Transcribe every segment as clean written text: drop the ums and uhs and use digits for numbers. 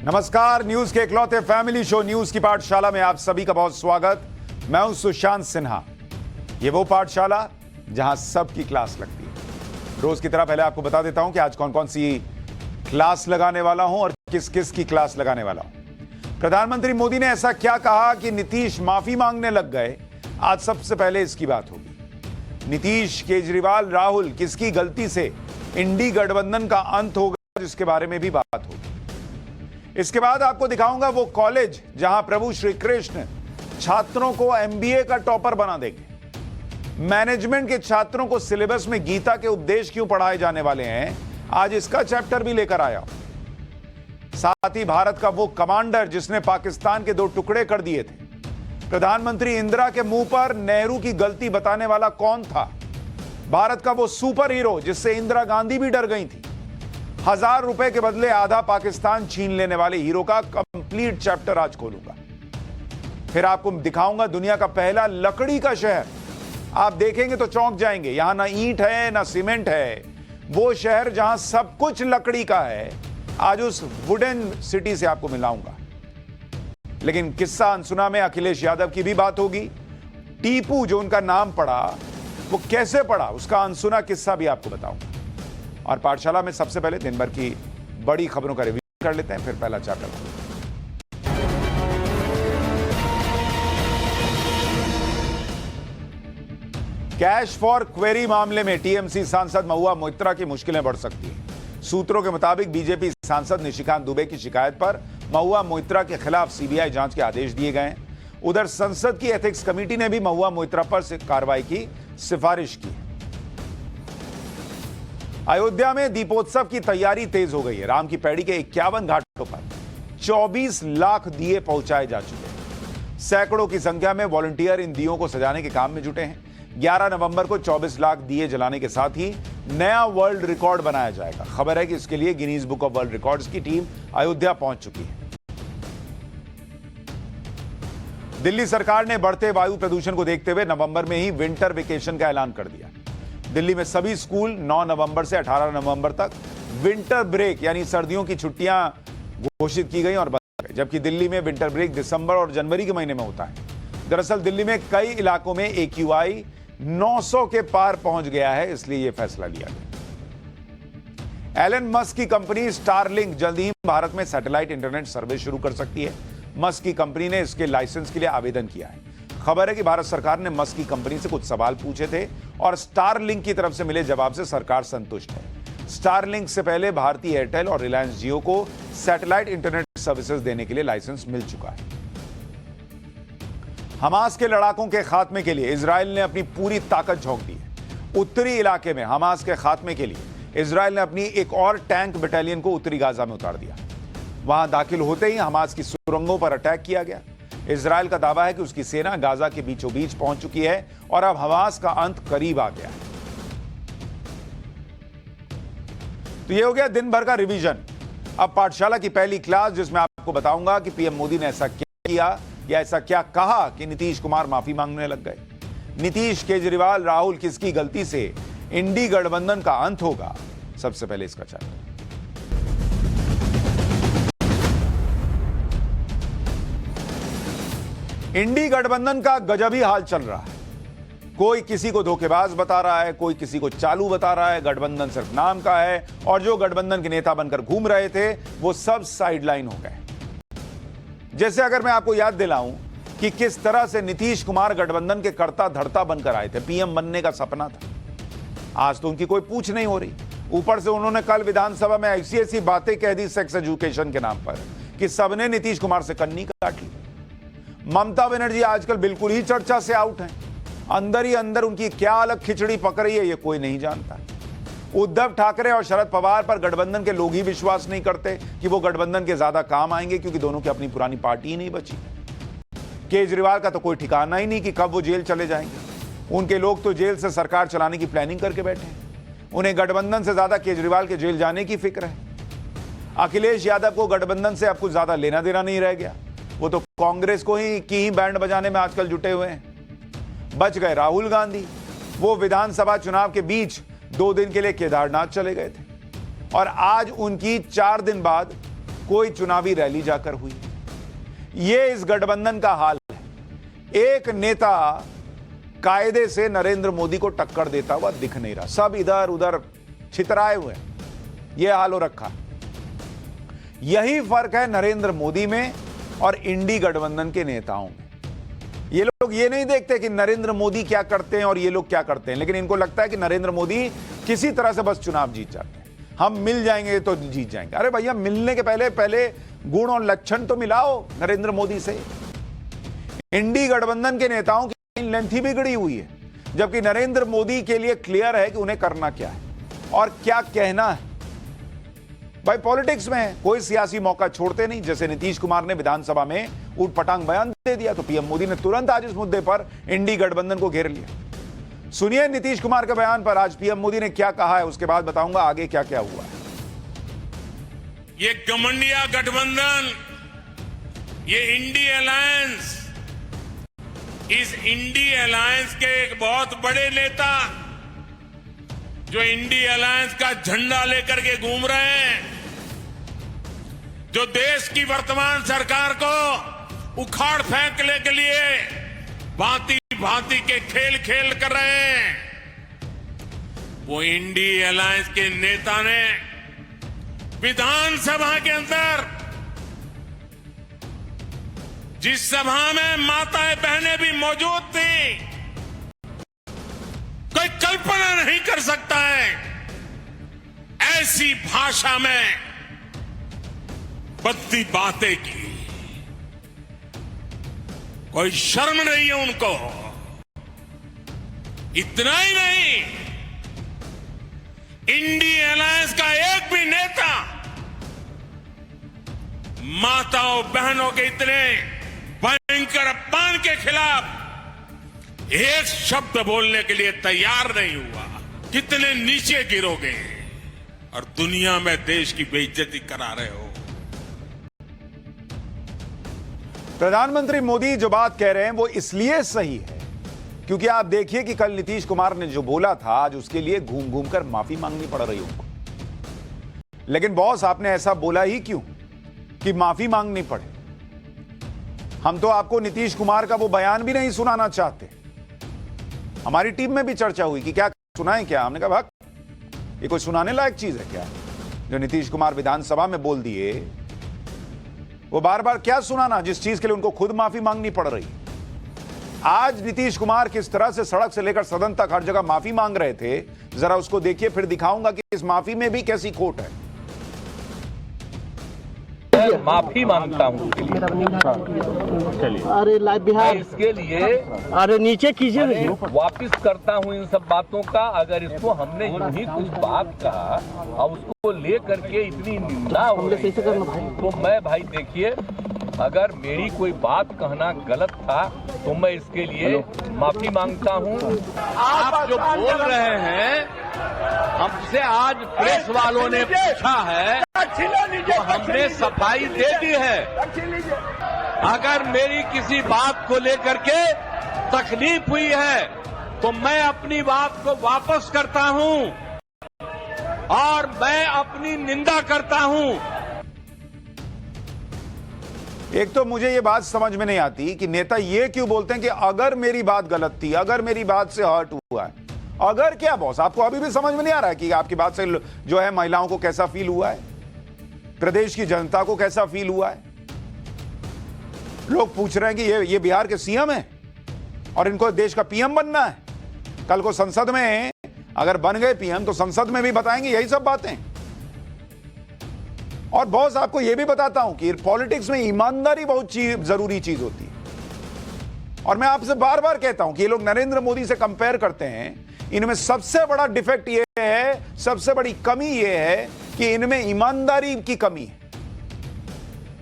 नमस्कार, न्यूज के इकलौते फैमिली शो न्यूज की पाठशाला में आप सभी का बहुत स्वागत। मैं हूं सुशांत सिन्हा। ये वो पाठशाला जहां सबकी क्लास लगती है। रोज की तरह पहले आपको बता देता हूं कि आज कौन कौन सी क्लास लगाने वाला हूं और किस किस की क्लास लगाने वाला हूं। प्रधानमंत्री मोदी ने ऐसा क्या कहा कि नीतीश माफी मांगने लग गए? आज सबसे पहले इसकी बात होगी। नीतीश, केजरीवाल, राहुल किसकी गलती से इंडी गठबंधन का अंत होगा, जिसके बारे में भी बात होगी। इसके बाद आपको दिखाऊंगा वो कॉलेज जहां प्रभु श्री कृष्ण छात्रों को एमबीए का टॉपर बना देंगे। मैनेजमेंट के छात्रों को सिलेबस में गीता के उपदेश क्यों पढ़ाए जाने वाले हैं, आज इसका चैप्टर भी लेकर आया हूं। साथ ही भारत का वो कमांडर जिसने पाकिस्तान के 2 टुकड़े कर दिए थे। प्रधानमंत्री इंदिरा के मुंह पर नेहरू की गलती बताने वाला कौन था? भारत का वो सुपर हीरो जिससे इंदिरा गांधी भी डर गई थी। 1000 रुपए के बदले आधा पाकिस्तान छीन लेने वाले हीरो का कंप्लीट चैप्टर आज खोलूंगा। फिर आपको दिखाऊंगा दुनिया का पहला लकड़ी का शहर। आप देखेंगे तो चौंक जाएंगे। यहां ना ईंट है ना सीमेंट है, वो शहर जहां सब कुछ लकड़ी का है। आज उस वुडन सिटी से आपको मिलाऊंगा। लेकिन किस्सा अनसुना में अखिलेश यादव की भी बात होगी। टीपू जो उनका नाम पड़ा, वो कैसे पड़ा, उसका अनसुना किस्सा भी आपको बताऊंगा। और पाठशाला में सबसे पहले दिन भर की बड़ी खबरों का रिव्यू कर लेते हैं, फिर पहला चैप्टर। कैश फॉर क्वेरी मामले में टीएमसी सांसद महुआ मोइत्रा की मुश्किलें बढ़ सकती हैं। सूत्रों के मुताबिक बीजेपी सांसद निशिकांत दुबे की शिकायत पर महुआ मोइत्रा के खिलाफ सीबीआई जांच के आदेश दिए गए हैं। उधर संसद की एथिक्स कमेटी ने भी महुआ मोइत्रा पर कार्रवाई की सिफारिश की। अयोध्या में दीपोत्सव की तैयारी तेज हो गई है। राम की पैड़ी के 51 घाटों पर 24 लाख दिए पहुंचाए जा चुके हैं। सैकड़ों की संख्या में वॉलंटियर इन दियों को सजाने के काम में जुटे हैं। 11 नवंबर को 24 लाख दिए जलाने के साथ ही नया वर्ल्ड रिकॉर्ड बनाया जाएगा। खबर है कि इसके लिए Guinness book of world records की टीम अयोध्या पहुंच चुकी है। दिल्ली सरकार ने बढ़ते वायु प्रदूषण को देखते हुए नवंबर में ही विंटर वेकेशन का ऐलान कर दिया। दिल्ली में सभी स्कूल 9 नवंबर से 18 नवंबर तक विंटर ब्रेक यानी सर्दियों की छुट्टियां घोषित की गई और बंद गई, जबकि दिल्ली में विंटर ब्रेक दिसंबर और जनवरी के महीने में होता है। दरअसल दिल्ली में कई इलाकों में AQI 900 के पार पहुंच गया है, इसलिए यह फैसला लिया गया। एलन मस्क की कंपनी स्टारलिंक जल्द ही भारत में सैटेलाइट इंटरनेट सर्विस शुरू कर सकती है। मस्क की कंपनी ने इसके लाइसेंस के लिए आवेदन किया है। खबर है कि भारत सरकार ने मस्क की कंपनी से कुछ सवाल पूछे थे और स्टारलिंक की तरफ से मिले जवाब से सरकार संतुष्ट है। स्टारलिंक से पहले भारतीय एयरटेल और रिलायंस जियो को सैटेलाइट इंटरनेट सर्विसेज देने के लिए लाइसेंस मिल चुका है। हमास के लड़ाकों के खात्मे के लिए इजरायल ने अपनी पूरी ताकत झोंक दी है। उत्तरी इलाके में हमास के खात्मे के लिए इजरायल ने अपनी एक और टैंक बटालियन को उत्तरी गाजा में उतार दिया। वहां दाखिल होते ही हमास की सुरंगों पर अटैक किया गया। इजरायल का दावा है कि उसकी सेना गाजा के बीचों बीच पहुंच चुकी है और अब हमास का अंत करीब आ गया है। तो यह हो गया दिन भर का रिवीजन। अब पाठशाला की पहली क्लास, जिसमें आपको बताऊंगा कि पीएम मोदी ने ऐसा क्या किया या ऐसा क्या कहा कि नीतीश कुमार माफी मांगने लग गए। नीतीश, केजरीवाल, राहुल किसकी गलती से इंडी गठबंधन का अंत होगा, सबसे पहले इसका चैप्टर। इंडी गठबंधन का गजब ही हाल चल रहा है। कोई किसी को धोखेबाज बता रहा है, कोई किसी को चालू बता रहा है। गठबंधन सिर्फ नाम का है और जो गठबंधन के नेता बनकर घूम रहे थे वो सब साइडलाइन हो गए। जैसे अगर मैं आपको याद दिलाऊं कि किस तरह से नीतीश कुमार गठबंधन के कर्ता धर्ता बनकर आए थे, पीएम बनने का सपना था। आज तो उनकी कोई पूछ नहीं हो रही। ऊपर से उन्होंने कल विधानसभा में ऐसी ऐसी बातें कह दी सेक्स एजुकेशन के नाम पर कि सबने नीतीश कुमार से कन्नी काट ली। ममता बनर्जी आजकल बिल्कुल ही चर्चा से आउट हैं। अंदर ही अंदर उनकी क्या अलग खिचड़ी पक रही है, ये कोई नहीं जानता। उद्धव ठाकरे और शरद पवार पर गठबंधन के लोग ही विश्वास नहीं करते कि वो गठबंधन के ज्यादा काम आएंगे, क्योंकि दोनों की अपनी पुरानी पार्टी ही नहीं बची। केजरीवाल का तो कोई ठिकाना ही नहीं कि कब वो जेल चले जाएंगे। उनके लोग तो जेल से सरकार चलाने की प्लानिंग करके बैठे हैं। उन्हें गठबंधन से ज्यादा केजरीवाल के जेल जाने की फिक्र है। अखिलेश यादव को गठबंधन से अब कुछ ज्यादा लेना देना नहीं रह गया। वो तो कांग्रेस को ही बैंड बजाने में आजकल जुटे हुए हैं। बच गए राहुल गांधी। वो विधानसभा चुनाव के बीच 2 दिन के लिए केदारनाथ चले गए थे और आज उनकी 4 दिन बाद कोई चुनावी रैली जाकर हुई। ये इस गठबंधन का हाल है। एक नेता कायदे से नरेंद्र मोदी को टक्कर देता हुआ दिख नहीं रहा, सब इधर उधर छितराए हुए हैं। यह हाल हो रखा। यही फर्क है नरेंद्र मोदी में और इंडी गठबंधन के नेताओं में। ये लोग ये नहीं देखते कि नरेंद्र मोदी क्या करते हैं और ये लोग क्या करते हैं, लेकिन इनको लगता है कि नरेंद्र मोदी किसी तरह से बस चुनाव जीत जाते हैं, हम मिल जाएंगे तो जीत जाएंगे। अरे भैया, मिलने के पहले गुण और लक्षण तो मिलाओ नरेंद्र मोदी से। इंडी गठबंधन के नेताओं की लेंथ ही बिगड़ी हुई है, जबकि नरेंद्र मोदी के लिए क्लियर है कि उन्हें करना क्या है और क्या कहना है। भाई, पॉलिटिक्स में कोई सियासी मौका छोड़ते नहीं। जैसे नीतीश कुमार ने विधानसभा में ऊटपटांग बयान दे दिया तो पीएम मोदी ने तुरंत आज इस मुद्दे पर इंडी गठबंधन को घेर लिया। सुनिए नीतीश कुमार के बयान पर आज पीएम मोदी ने क्या कहा है, उसके बाद बताऊंगा आगे क्या क्या हुआ है। ये गठबंधन गठबंधन, ये इंडी अलायंस, इस इंडी अलायंस के एक बहुत बड़े नेता जो इंडी अलायंस का झंडा लेकर के घूम रहे हैं, जो देश की वर्तमान सरकार को उखाड़ फेंकने के लिए भांति भांति के खेल खेल कर रहे हैं, वो इंडी अलायंस के नेता ने विधानसभा के अंदर, जिस सभा में माताएं बहनें भी मौजूद थी, कोई कल्पना नहीं कर सकता है ऐसी भाषा में बत्ती बातें की। कोई शर्म नहीं है उनको। इतना ही नहीं, इंडी अलायंस का एक भी नेता माताओं बहनों के इतने भयंकर अपमान के खिलाफ एक शब्द बोलने के लिए तैयार नहीं हुआ। कितने नीचे गिरोगे और दुनिया में देश की बेइज्जती करा रहे हो। प्रधानमंत्री मोदी जो बात कह रहे हैं वो इसलिए सही है क्योंकि आप देखिए कि कल नीतीश कुमार ने जो बोला था, आज उसके लिए घूम घूम कर माफी मांगनी पड़ रही उनको। लेकिन बॉस, आपने ऐसा बोला ही क्यों कि माफी मांगनी पड़े? हम तो आपको नीतीश कुमार का वो बयान भी नहीं सुनाना चाहते। हमारी टीम में भी चर्चा हुई कि क्या सुनाएं क्या। हमने कहा भाग, ये कोई सुनाने लायक चीज है क्या? जो नीतीश कुमार विधानसभा में बोल दिए वो बार बार क्या सुनाना, जिस चीज के लिए उनको खुद माफी मांगनी पड़ रही। आज नीतीश कुमार किस तरह से सड़क से लेकर सदन तक हर जगह माफी मांग रहे थे, जरा उसको देखिए, फिर दिखाऊंगा कि इस माफी में भी कैसी खोट है। माफी मांगता हूँ अरे लाइव बिहार इसके लिए, अरे नीचे कीजिए, वापिस करता हूँ इन सब बातों का। अगर इसको हमने यूं ही कुछ बात कहा और उसको ले करके इतनी निंदा हो रही है, तो मैं भाई देखिए, अगर मेरी कोई बात कहना गलत था तो मैं इसके लिए माफी मांगता हूँ। आप जो बोल रहे हैं, हमसे आज प्रेस वालों ने पूछा है तो हमने सफाई दे दी है। अगर मेरी किसी बात को लेकर के तकलीफ हुई है तो मैं अपनी बात को वापस करता हूं और मैं अपनी निंदा करता हूं। एक तो मुझे ये बात समझ में नहीं आती कि नेता ये क्यों बोलते हैं कि अगर मेरी बात गलत थी, अगर मेरी बात से हर्ट हुआ है। अगर क्या बॉस, आपको अभी भी समझ में नहीं आ रहा है कि आपकी बात से जो है महिलाओं को कैसा फील हुआ है, प्रदेश की जनता को कैसा फील हुआ है? लोग पूछ रहे हैं कि ये बिहार के सीएम हैं और इनको देश का पीएम बनना है। कल को संसद में अगर बन गए पीएम तो संसद में भी बताएंगे यही सब बातें। और बॉस, आपको यह भी बताता हूं कि पॉलिटिक्स में ईमानदारी बहुत जरूरी चीज होती है। और मैं आपसे बार बार कहता हूं कि ये लोग नरेंद्र मोदी से कंपेयर करते हैं, इनमें सबसे बड़ा डिफेक्ट ये है, सबसे बड़ी कमी ये है कि इनमें ईमानदारी की कमी है।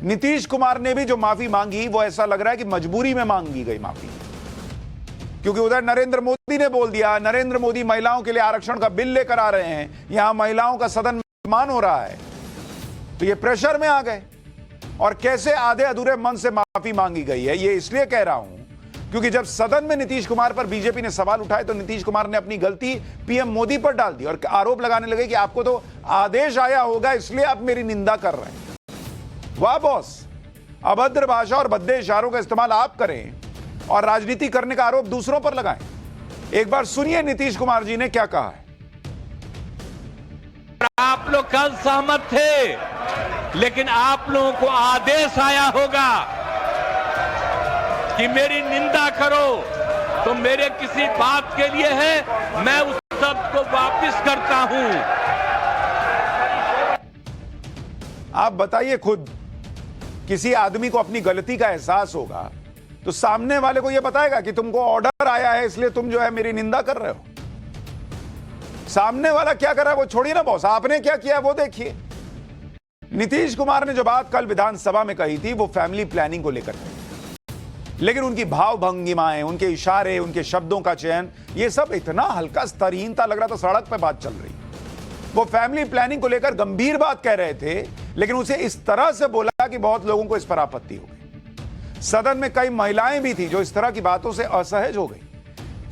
नीतीश कुमार ने भी जो माफी मांगी वो ऐसा लग रहा है कि मजबूरी में मांगी गई माफी, क्योंकि उधर नरेंद्र मोदी ने बोल दिया, नरेंद्र मोदी महिलाओं के लिए आरक्षण का बिल लेकर आ रहे हैं, यहां महिलाओं का सदन में अपमान हो रहा है, तो ये प्रेशर में आ गए। और कैसे आधे अधूरे मन से माफी मांगी गई है, ये इसलिए कह रहा हूं क्योंकि जब सदन में नीतीश कुमार पर बीजेपी ने सवाल उठाए तो नीतीश कुमार ने अपनी गलती पीएम मोदी पर डाल दी और आरोप लगाने लगे कि आपको तो आदेश आया होगा इसलिए आप मेरी निंदा कर रहे हैं। वाह बॉस, अभद्र भाषा और भद्दे इशारों का इस्तेमाल आप करें और राजनीति करने का आरोप दूसरों पर लगाएं। एक बार सुनिए नीतीश कुमार जी ने क्या कहा है। आप लोग कल सहमत थे, लेकिन आप लोगों को आदेश आया होगा कि मेरी निंदा करो, तो मेरे किसी बात के लिए है, मैं उस सब को वापस करता हूं। आप बताइए खुद, किसी आदमी को अपनी गलती का एहसास होगा तो सामने वाले को यह बताएगा कि तुमको ऑर्डर आया है इसलिए तुम जो है मेरी निंदा कर रहे हो। सामने वाला क्या कर रहा है वो छोड़िए ना बॉस, आपने क्या किया वो देखिए। नीतीश कुमार ने जो बात कल विधानसभा में कही थी वो फैमिली प्लानिंग को लेकर कही, लेकिन उनकी भाव भंगिमाएं, उनके इशारे, उनके शब्दों का चयन, ये सब इतना हल्का स्तरहीनता लग रहा था। सड़क पर बात चल रही, वो फैमिली प्लानिंग को लेकर गंभीर बात कह रहे थे, लेकिन उसे इस तरह से बोला कि बहुत लोगों को इस पर आपत्ति हो गई। सदन में कई महिलाएं भी थी जो इस तरह की बातों से असहज हो गई।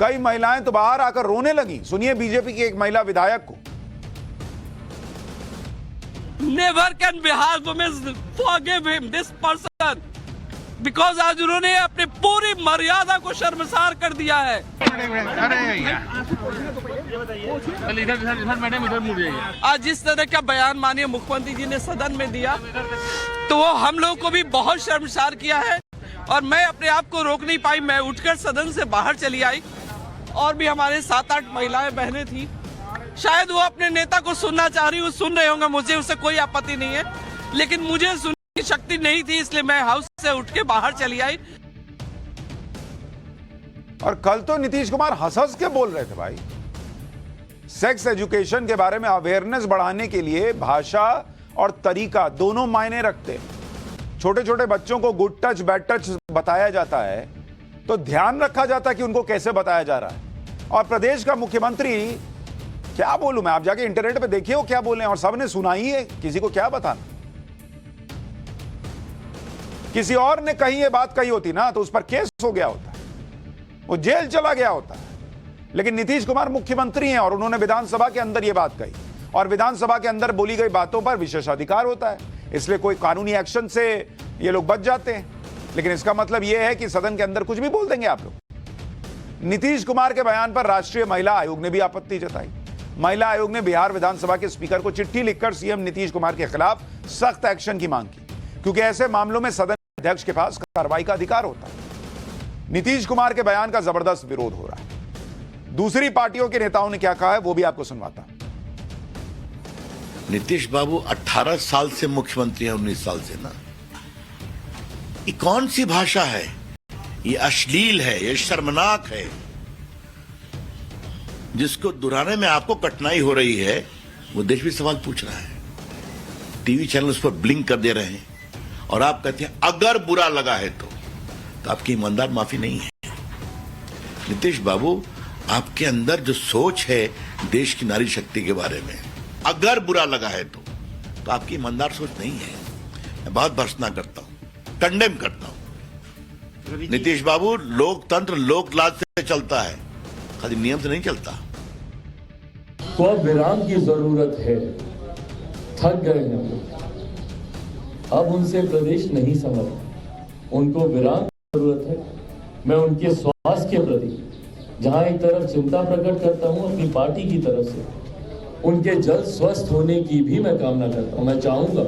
कई महिलाएं तो बाहर आकर रोने लगी। सुनिए बीजेपी की एक महिला विधायक को। Never can Bihar women forgive him, this person, because आज उन्होंने अपनी पूरी मर्यादा को शर्मसार कर दिया है। आज जिस तरह का बयान माननीय मुख्यमंत्री जी ने सदन में दिया, तो वो हम लोग को भी बहुत शर्मसार किया है और मैं अपने आप को रोक नहीं पाई। मैं उठकर सदन से बाहर चली आई और भी हमारे 7-8 महिलाएं बहनें थी। शायद वो अपने नेता को सुनना चाह रही, वो सुन रहे होंगे, मुझे उससे कोई आपत्ति नहीं है, लेकिन मुझे सुनने की शक्ति नहीं थी, इसलिए मैं हाउस से उठ के बाहर चली आई। और कल तो नीतीश कुमार हंस के बोल रहे थे भाई। सेक्स एजुकेशन के बारे में अवेयरनेस बढ़ाने के लिए भाषा और तरीका दोनों मायने रखते हैं। छोटे छोटे बच्चों को गुड टच बैड टच बताया जाता है तो ध्यान रखा जाता है कि उनको कैसे बताया जा रहा है। और प्रदेश का मुख्यमंत्री, क्या बोलूं मैं, आप जाके इंटरनेट पे देखिए वो क्या बोले, और सबने सुना ही है, किसी को क्या बताना। किसी और ने कहीं ये बात कही होती ना तो उस पर केस हो गया होता, वो जेल चला गया होता। लेकिन नीतीश कुमार मुख्यमंत्री हैं और उन्होंने विधानसभा के अंदर ये बात कही, और विधानसभा के अंदर बोली गई बातों पर विशेषाधिकार होता है, इसलिए कोई कानूनी एक्शन से ये लोग बच जाते हैं। लेकिन इसका मतलब यह है कि सदन के अंदर कुछ भी बोल देंगे आप लोग। नीतीश कुमार के बयान पर राष्ट्रीय महिला आयोग ने भी आपत्ति जताई। महिला आयोग ने बिहार विधानसभा के स्पीकर को चिट्ठी लिखकर सीएम नीतीश कुमार के खिलाफ सख्त एक्शन की मांग की, क्योंकि ऐसे मामलों में सदन अध्यक्ष के पास कार्रवाई का अधिकार होता है। नीतीश कुमार के बयान का जबरदस्त विरोध हो रहा है। दूसरी पार्टियों के नेताओं ने क्या कहा है वो भी आपको सुनवाता। नीतीश बाबू 18 साल से मुख्यमंत्री है, 19 साल से ना। ये कौन सी भाषा है? ये अश्लील है, ये शर्मनाक है। जिसको दोहराने में आपको कठिनाई हो रही है वो देश भी सवाल पूछ रहा है। टीवी चैनल उस पर ब्लिंक कर दे रहे हैं और आप कहते हैं अगर बुरा लगा है तो आपकी ईमानदार माफी नहीं है। नीतीश बाबू, आपके अंदर जो सोच है देश की नारी शक्ति के बारे में, अगर बुरा लगा है तो आपकी ईमानदार सोच नहीं है। मैं बहुत भर्त्सना करता हूं, कंडेम करता हूं। नीतीश बाबू, लोकतंत्र लोकलाज से चलता है, खाली नियम से नहीं चलता। तो अब विराम की जरूरत है। थक गए हैं लोग, अब उनसे प्रदेश नहीं समझ, उनको विराम की जरूरत है। मैं उनके स्वास्थ्य के प्रति जहां एक तरफ चिंता प्रकट करता हूं अपनी पार्टी की तरफ से, उनके जल्द स्वस्थ होने की भी मैं कामना करता हूं। मैं चाहूंगा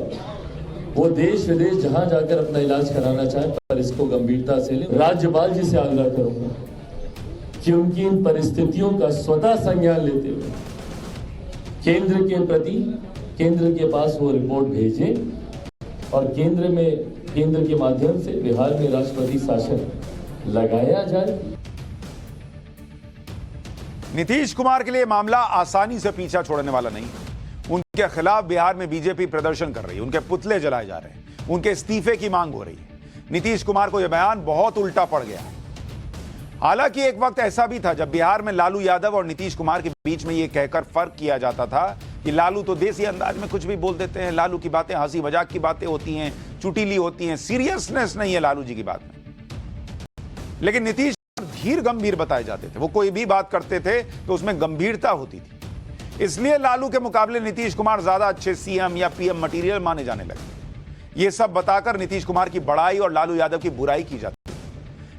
वो देश विदेश जहां जाकर अपना इलाज कराना चाहे, पर इसको गंभीरता से लें। राज्यपाल जी से आग्रह करूंगा कि उनकी इन परिस्थितियों का स्वतः संज्ञान लेते हुए केंद्र के प्रति, केंद्र के पास वो रिपोर्ट भेजें और केंद्र के माध्यम से बिहार में राष्ट्रपति शासन लगाया जाए। नीतीश कुमार के लिए मामला आसानी से पीछा छोड़ने वाला नहीं। उनके खिलाफ बिहार में बीजेपी प्रदर्शन कर रही है, उनके पुतले जलाए जा रहे हैं, उनके इस्तीफे की मांग हो रही है। नीतीश कुमार को यह बयान बहुत उल्टा पड़ गया है। हालांकि एक वक्त ऐसा भी था जब बिहार में लालू यादव और नीतीश कुमार के बीच में यह कहकर फर्क किया जाता था कि लालू तो देसी अंदाज में कुछ भी बोल देते हैं, लालू की बातें हंसी मजाक की बातें होती हैं, चुटीली होती हैं, सीरियसनेस नहीं है लालू जी की बात में। लेकिन नीतीश धीर गंभीर बताए जाते थे, वो कोई भी बात करते थे तो उसमें गंभीरता होती थी। इसलिए लालू के मुकाबले नीतीश कुमार ज्यादा अच्छे सीएम या पीएम मटेरियल माने जाने लगे। ये सब बताकर नीतीश कुमार की बड़ाई और लालू यादव की बुराई की जाती है।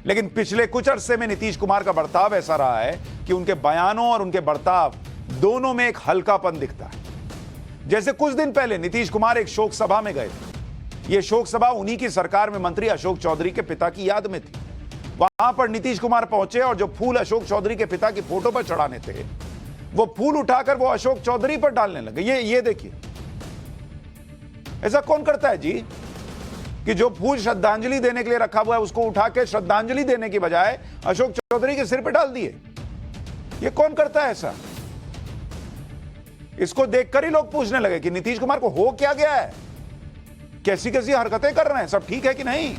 लेकिन पिछले कुछ अरसे में नीतीश कुमार का बर्ताव ऐसा रहा है कि उनके बयानों और उनके बर्ताव दोनों में एक हल्कापन दिखता है। जैसे कुछ दिन पहले नीतीश कुमार एक शोक सभा में गए थे। यह शोक सभा उन्हीं की सरकार में मंत्री अशोक चौधरी के पिता की याद में थी। वहां पर नीतीश कुमार पहुंचे और जो फूल अशोक चौधरी के पिता की फोटो पर चढ़ाने थे, वो फूल उठाकर वो अशोक चौधरी पर डालने लगे। ये देखिए, ऐसा कौन करता है जी कि जो फूल श्रद्धांजलि देने के लिए रखा हुआ है उसको उठा के श्रद्धांजलि देने की बजाय अशोक चौधरी के सिर पर डाल दिए? ये कौन करता है ऐसा? इसको देखकर ही लोग पूछने लगे कि नीतीश कुमार को हो क्या गया है, कैसी कैसी हरकतें कर रहे हैं, सब ठीक है कि नहीं।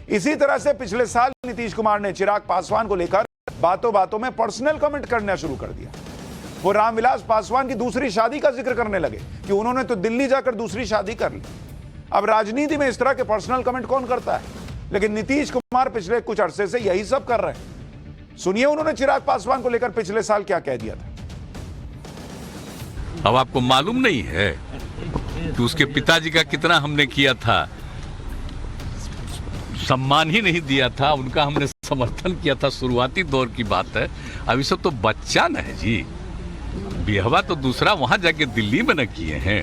इसी तरह से पिछले साल नीतीश कुमार ने चिराग पासवान को लेकर बातों बातों में पर्सनल कमेंट करना शुरू कर दिया। वो रामविलास पासवान की दूसरी शादी का जिक्र करने लगे कि उन्होंने तो दिल्ली जाकर दूसरी शादी कर ली। अब राजनीति में इस तरह के पर्सनल कमेंट कौन करता है? लेकिन नीतीश कुमार पिछले कुछ अरसे से यही सब कर रहे हैं। सुनिए उन्होंने चिराग पासवान को लेकर पिछले साल क्या कह दिया था। अब आपको मालूम नहीं है कि उसके पिताजी का कितना हमने किया था, सम्मान ही नहीं दिया था, उनका हमने समर्थन किया था। शुरुआती दौर की बात है, अभी सब तो बच्चा न है जी। बिहवा तो दूसरा वहां जाके दिल्ली में न किए हैं,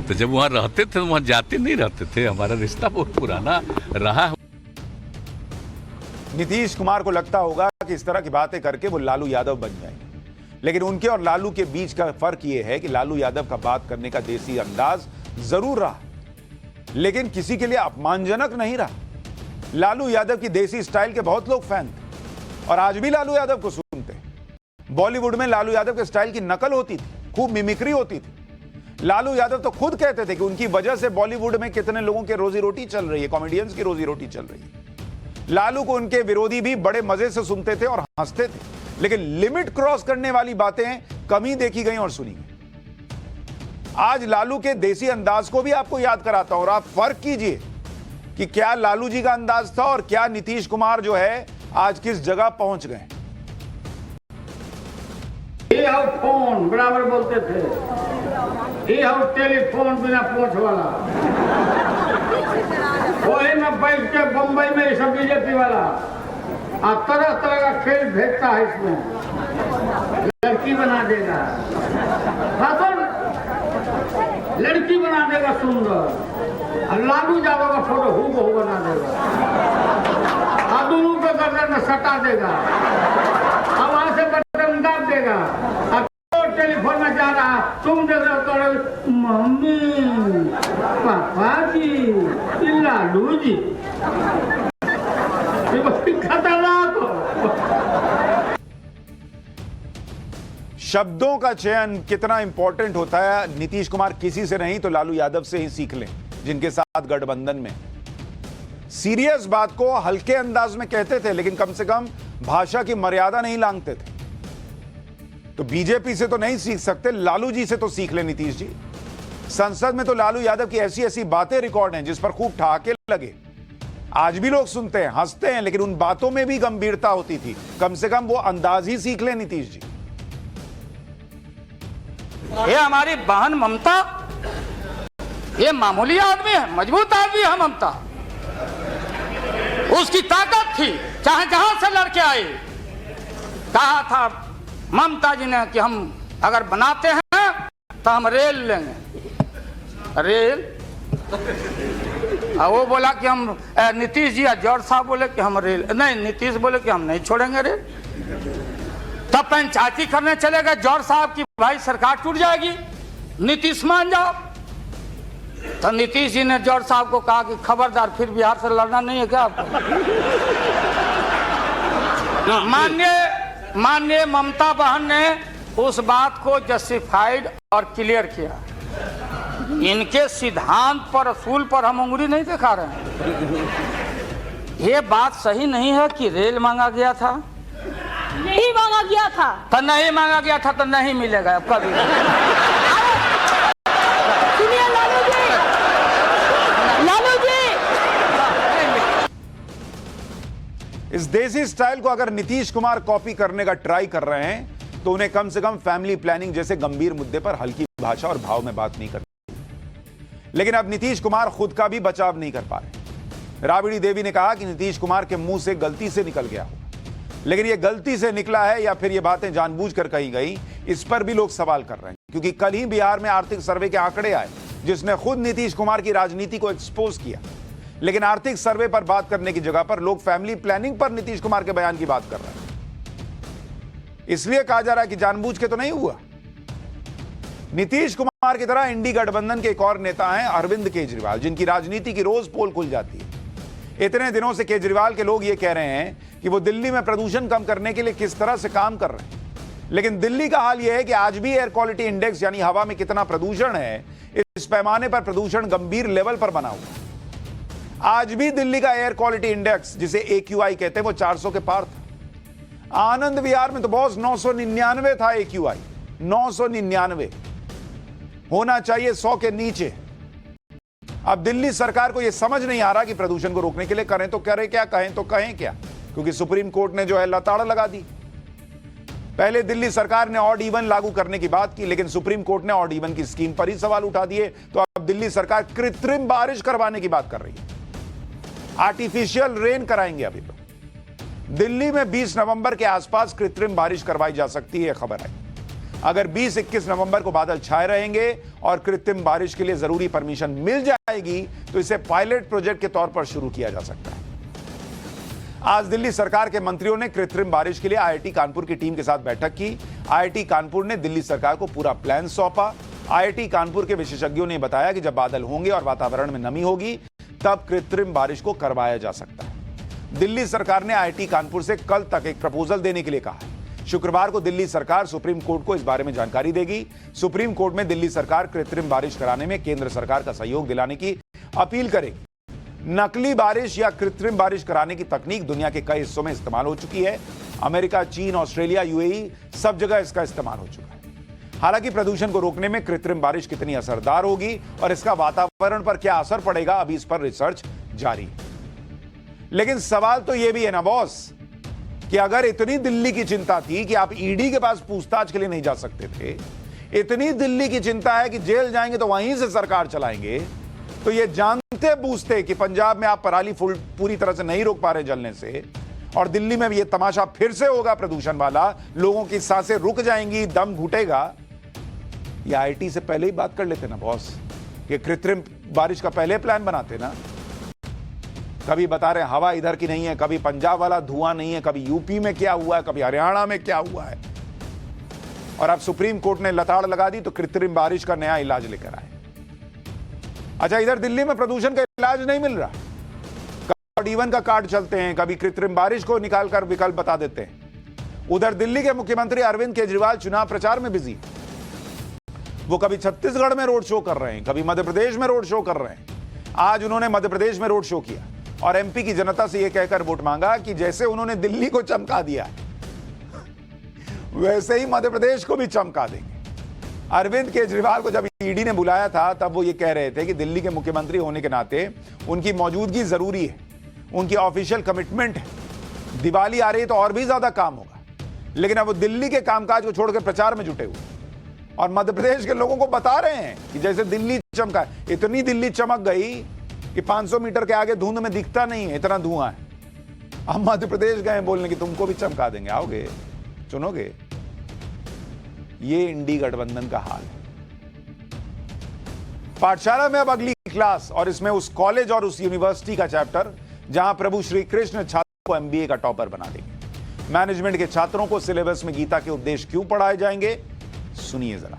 तो जब वहां रहते थे वहां जाते नहीं रहते थे। हमारा रिश्ता बहुत पुराना रहा है। नीतीश कुमार को लगता होगा कि इस तरह की बातें करके वो लालू यादव बन जाएंगे, लेकिन उनके और लालू के बीच का फर्क यह है कि लालू यादव का बात करने का देसी अंदाज जरूर रहा, लेकिन किसी के लिए अपमानजनक नहीं रहा। लालू यादव की देसी स्टाइल के बहुत लोग फैन थे और आज भी लालू यादव को सुनते हैं। बॉलीवुड में लालू यादव के स्टाइल की नकल होती थी, खूब मिमिक्री होती थी। लालू यादव तो खुद कहते थे कि उनकी वजह से बॉलीवुड में कितने लोगों की रोजी रोटी चल रही है, कॉमेडियंस की रोजी रोटी चल रही है। लालू को उनके विरोधी भी बड़े मजे से सुनते थे और हंसते थे, लेकिन लिमिट क्रॉस करने वाली बातें कम ही देखी गई और सुनी गई। आज लालू के देसी अंदाज को भी आपको याद कराता हूं और आप फर्क कीजिए कि क्या लालू जी का अंदाज था और क्या नीतीश कुमार जो है आज किस जगह पहुंच गए। ये हाउ फोन बराबर बोलते थे, ये हाउ टेलीफोन बिना पूछ वाला, वही में बैठ के बंबई में ये सब बीजेपी वाला तरह तरह का खेल भेजता है। इसमें लड़की बना देगा, लड़की बना देगा सुंदर, और लालू यादव का फोटो हूबहू बना देगा, और दोनों के गर्दन में सटा देगा, और वहां से बटन दाब देगा, और टेलीफोन में जा रहा, तुम देख रहे हो मम्मी पापा जी लालू जी, खतरनाक हो। शब्दों का चयन कितना इंपॉर्टेंट होता है, नीतीश कुमार किसी से नहीं तो लालू यादव से ही सीख लें, जिनके साथ गठबंधन में। सीरियस बात को हल्के अंदाज में कहते थे, लेकिन कम से कम भाषा की मर्यादा नहीं लांघते थे। तो बीजेपी से तो नहीं सीख सकते, लालू जी से तो सीख ले नीतीश जी। संसद में तो लालू यादव की ऐसी ऐसी बातें रिकॉर्ड हैं जिस पर खूब ठहाके लगे। आज भी लोग सुनते हैं, हंसते हैं, लेकिन उन बातों में भी गंभीरता होती थी। कम से कम वो अंदाज ही सीख ले नीतीश जी। ये हमारी बहन ममता, ये मामूली आदमी है, मजबूत आदमी है ममता। उसकी ताकत थी, चाहे जहां से लड़के आए। कहा था ममता जी ने कि हम अगर बनाते हैं तो हम रेल लेंगे, रेल। वो बोला कि हम, नीतीश जी जॉर्ज साहब बोले कि हम रेल नहीं, नीतीश बोले कि हम नहीं छोड़ेंगे रेल। तब पंचायती करने चले गए जॉर्ज साहब की, भाई सरकार टूट जाएगी, नीतीश मान जाओ। तो नीतीश जी ने जॉर्ज साहब को कहा कि खबरदार, फिर बिहार से लड़ना नहीं है क्या आपको। माननीय ममता बहन ने उस बात को जस्टिफाइड और क्लियर किया। इनके सिद्धांत पर, असूल पर हम उंगली नहीं दिखा रहे हैं। ये बात सही नहीं है कि रेल मांगा गया था, नहीं मांगा गया था, तो नहीं मांगा गया था तो नहीं मिलेगा अब कभी। सुनिए लालू जी, लालू जी, इस देसी स्टाइल को अगर नीतीश कुमार कॉपी करने का ट्राई कर रहे हैं तो उन्हें कम से कम फैमिली प्लानिंग जैसे गंभीर मुद्दे पर हल्की भाषा और भाव में बात नहीं करनी। लेकिन अब नीतीश कुमार खुद का भी बचाव नहीं कर पा रहे। राबड़ी देवी ने कहा कि नीतीश कुमार के मुंह से गलती से निकल गया हो, लेकिन यह गलती से निकला है या फिर ये बातें जानबूझकर कही गई, इस पर भी लोग सवाल कर रहे हैं। क्योंकि कल ही बिहार में आर्थिक सर्वे के आंकड़े आए जिसने खुद नीतीश कुमार की राजनीति को एक्सपोज किया, लेकिन आर्थिक सर्वे पर बात करने की जगह पर लोग फैमिली प्लानिंग पर नीतीश कुमार के बयान की बात कर रहे हैं। इसलिए कहा जा रहा है कि जानबूझ के तो नहीं हुआ। नीतीश कुमार की तरह इंडी गठबंधन के एक और नेता हैं अरविंद केजरीवाल, जिनकी राजनीति की रोज पोल खुल जाती है। इतने दिनों से केजरीवाल के लोग ये कह रहे हैं कि वो दिल्ली में प्रदूषण कम करने के लिए किस तरह से काम कर रहे हैं, लेकिन दिल्ली का हाल यह है कि आज भी एयर क्वालिटी इंडेक्स यानी हवा में कितना प्रदूषण है, इस पैमाने पर प्रदूषण गंभीर लेवल पर बना हुआ है। आज भी दिल्ली का एयर क्वालिटी इंडेक्स, जिसे AQI कहते हैं, वो 400 के पार था। आनंद विहार में तो बॉस 999 था AQI, 999 होना चाहिए 100 के नीचे। अब दिल्ली सरकार को यह समझ नहीं आ रहा कि प्रदूषण को रोकने के लिए करें तो करें क्या, कहें तो कहें क्या, क्योंकि सुप्रीम कोर्ट ने जो है लताड़ लगा दी। पहले दिल्ली सरकार ने ऑड इवन लागू करने की बात की, लेकिन सुप्रीम कोर्ट ने ऑड इवन की स्कीम पर ही सवाल उठा दिए। तो अब दिल्ली सरकार कृत्रिम बारिश करवाने की बात कर रही है, आर्टिफिशियल रेन कराएंगे अभी तो। दिल्ली में 20 नवंबर के आसपास कृत्रिम बारिश करवाई जा सकती है, खबर है। अगर 20-21 नवंबर को बादल छाए रहेंगे और कृत्रिम बारिश के लिए जरूरी परमिशन मिल जाएगी तो इसे पायलट प्रोजेक्ट के तौर पर शुरू किया जा सकता है। आज दिल्ली सरकार के मंत्रियों ने कृत्रिम बारिश के लिए IIT कानपुर की टीम के साथ बैठक की। IIT कानपुर ने दिल्ली सरकार को पूरा प्लान सौंपा। IIT कानपुर के विशेषज्ञों ने बताया कि जब बादल होंगे और वातावरण में नमी होगी तब कृत्रिम बारिश को करवाया जा सकता है। दिल्ली सरकार ने IIT कानपुर से कल तक एक प्रपोजल देने के लिए कहा है। शुक्रवार को दिल्ली सरकार सुप्रीम कोर्ट को इस बारे में जानकारी देगी। सुप्रीम कोर्ट में दिल्ली सरकार कृत्रिम बारिश कराने में केंद्र सरकार का सहयोग दिलाने की अपील करेगी। नकली बारिश या कृत्रिम बारिश कराने की तकनीक दुनिया के कई हिस्सों में इस्तेमाल हो चुकी है। अमेरिका, चीन, ऑस्ट्रेलिया, UAE सब जगह इसका इस्तेमाल हो चुका है। हालांकि प्रदूषण को रोकने में कृत्रिम बारिश कितनी असरदार होगी और इसका वातावरण पर क्या असर पड़ेगा, अभी इस पर रिसर्च जारी है। लेकिन सवाल तो यह भी है ना बॉस कि अगर इतनी दिल्ली की चिंता थी कि आप ED के पास पूछताछ के लिए नहीं जा सकते थे, इतनी दिल्ली की चिंता है कि जेल जाएंगे तो वहीं से सरकार चलाएंगे, तो ये जानते बूझते कि पंजाब में आप पराली पूरी तरह से नहीं रोक पा रहे जलने से, और दिल्ली में भी ये तमाशा फिर से होगा प्रदूषण वाला, लोगों की सांसें रुक जाएंगी, दम घुटेगा, ये IIT से पहले ही बात कर लेते ना बॉस, कि कृत्रिम बारिश का पहले प्लान बनाते ना। कभी बता रहे हवा इधर की नहीं है, कभी पंजाब वाला धुआं नहीं है, कभी यूपी में क्या हुआ है, कभी हरियाणा में क्या हुआ है, और अब सुप्रीम कोर्ट ने लताड़ लगा दी तो कृत्रिम बारिश का नया इलाज लेकर आए। अच्छा, इधर दिल्ली में प्रदूषण का इलाज नहीं मिल रहा, ऑड इवन का कार्ड चलते हैं, कभी कृत्रिम बारिश को निकालकर विकल्प बता देते हैं। उधर दिल्ली के मुख्यमंत्री अरविंद केजरीवाल चुनाव प्रचार में बिजी, वो कभी छत्तीसगढ़ में रोड शो कर रहे हैं, कभी मध्य प्रदेश में रोड शो कर रहे हैं। आज उन्होंने मध्य प्रदेश में रोड शो किया और MP की जनता से यह कहकर वोट मांगा कि जैसे उन्होंने दिल्ली को चमका दिया वैसे ही मध्य प्रदेश को भी चमका देंगे। अरविंद केजरीवाल को जब ED ने बुलाया था तब वो ये कह रहे थे कि दिल्ली के मुख्यमंत्री होने के नाते उनकी मौजूदगी जरूरी है, उनकी ऑफिशियल कमिटमेंट है। दिवाली आ रही है तो और भी ज्यादा काम होगा, लेकिन अब वो दिल्ली के कामकाज को छोड़कर प्रचार में जुटे हुए और मध्य प्रदेश के लोगों को बता रहे हैं कि जैसे दिल्ली चमका। इतनी दिल्ली चमक गई कि 500 मीटर के आगे धुंध में दिखता नहीं है, इतना धुआं है। अब मध्य प्रदेश गए बोलने की तुमको भी चमका देंगे, आओगे, चुनोगे। ये इंडी गठबंधन का हाल है। पाठशाला में अब अगली क्लास, और इसमें उस कॉलेज और उस यूनिवर्सिटी का चैप्टर जहां प्रभु श्री कृष्ण छात्रों को MBA का टॉपर बना देंगे। मैनेजमेंट के छात्रों को सिलेबस में गीता के उपदेश क्यों पढ़ाए जाएंगे, सुनिए जरा।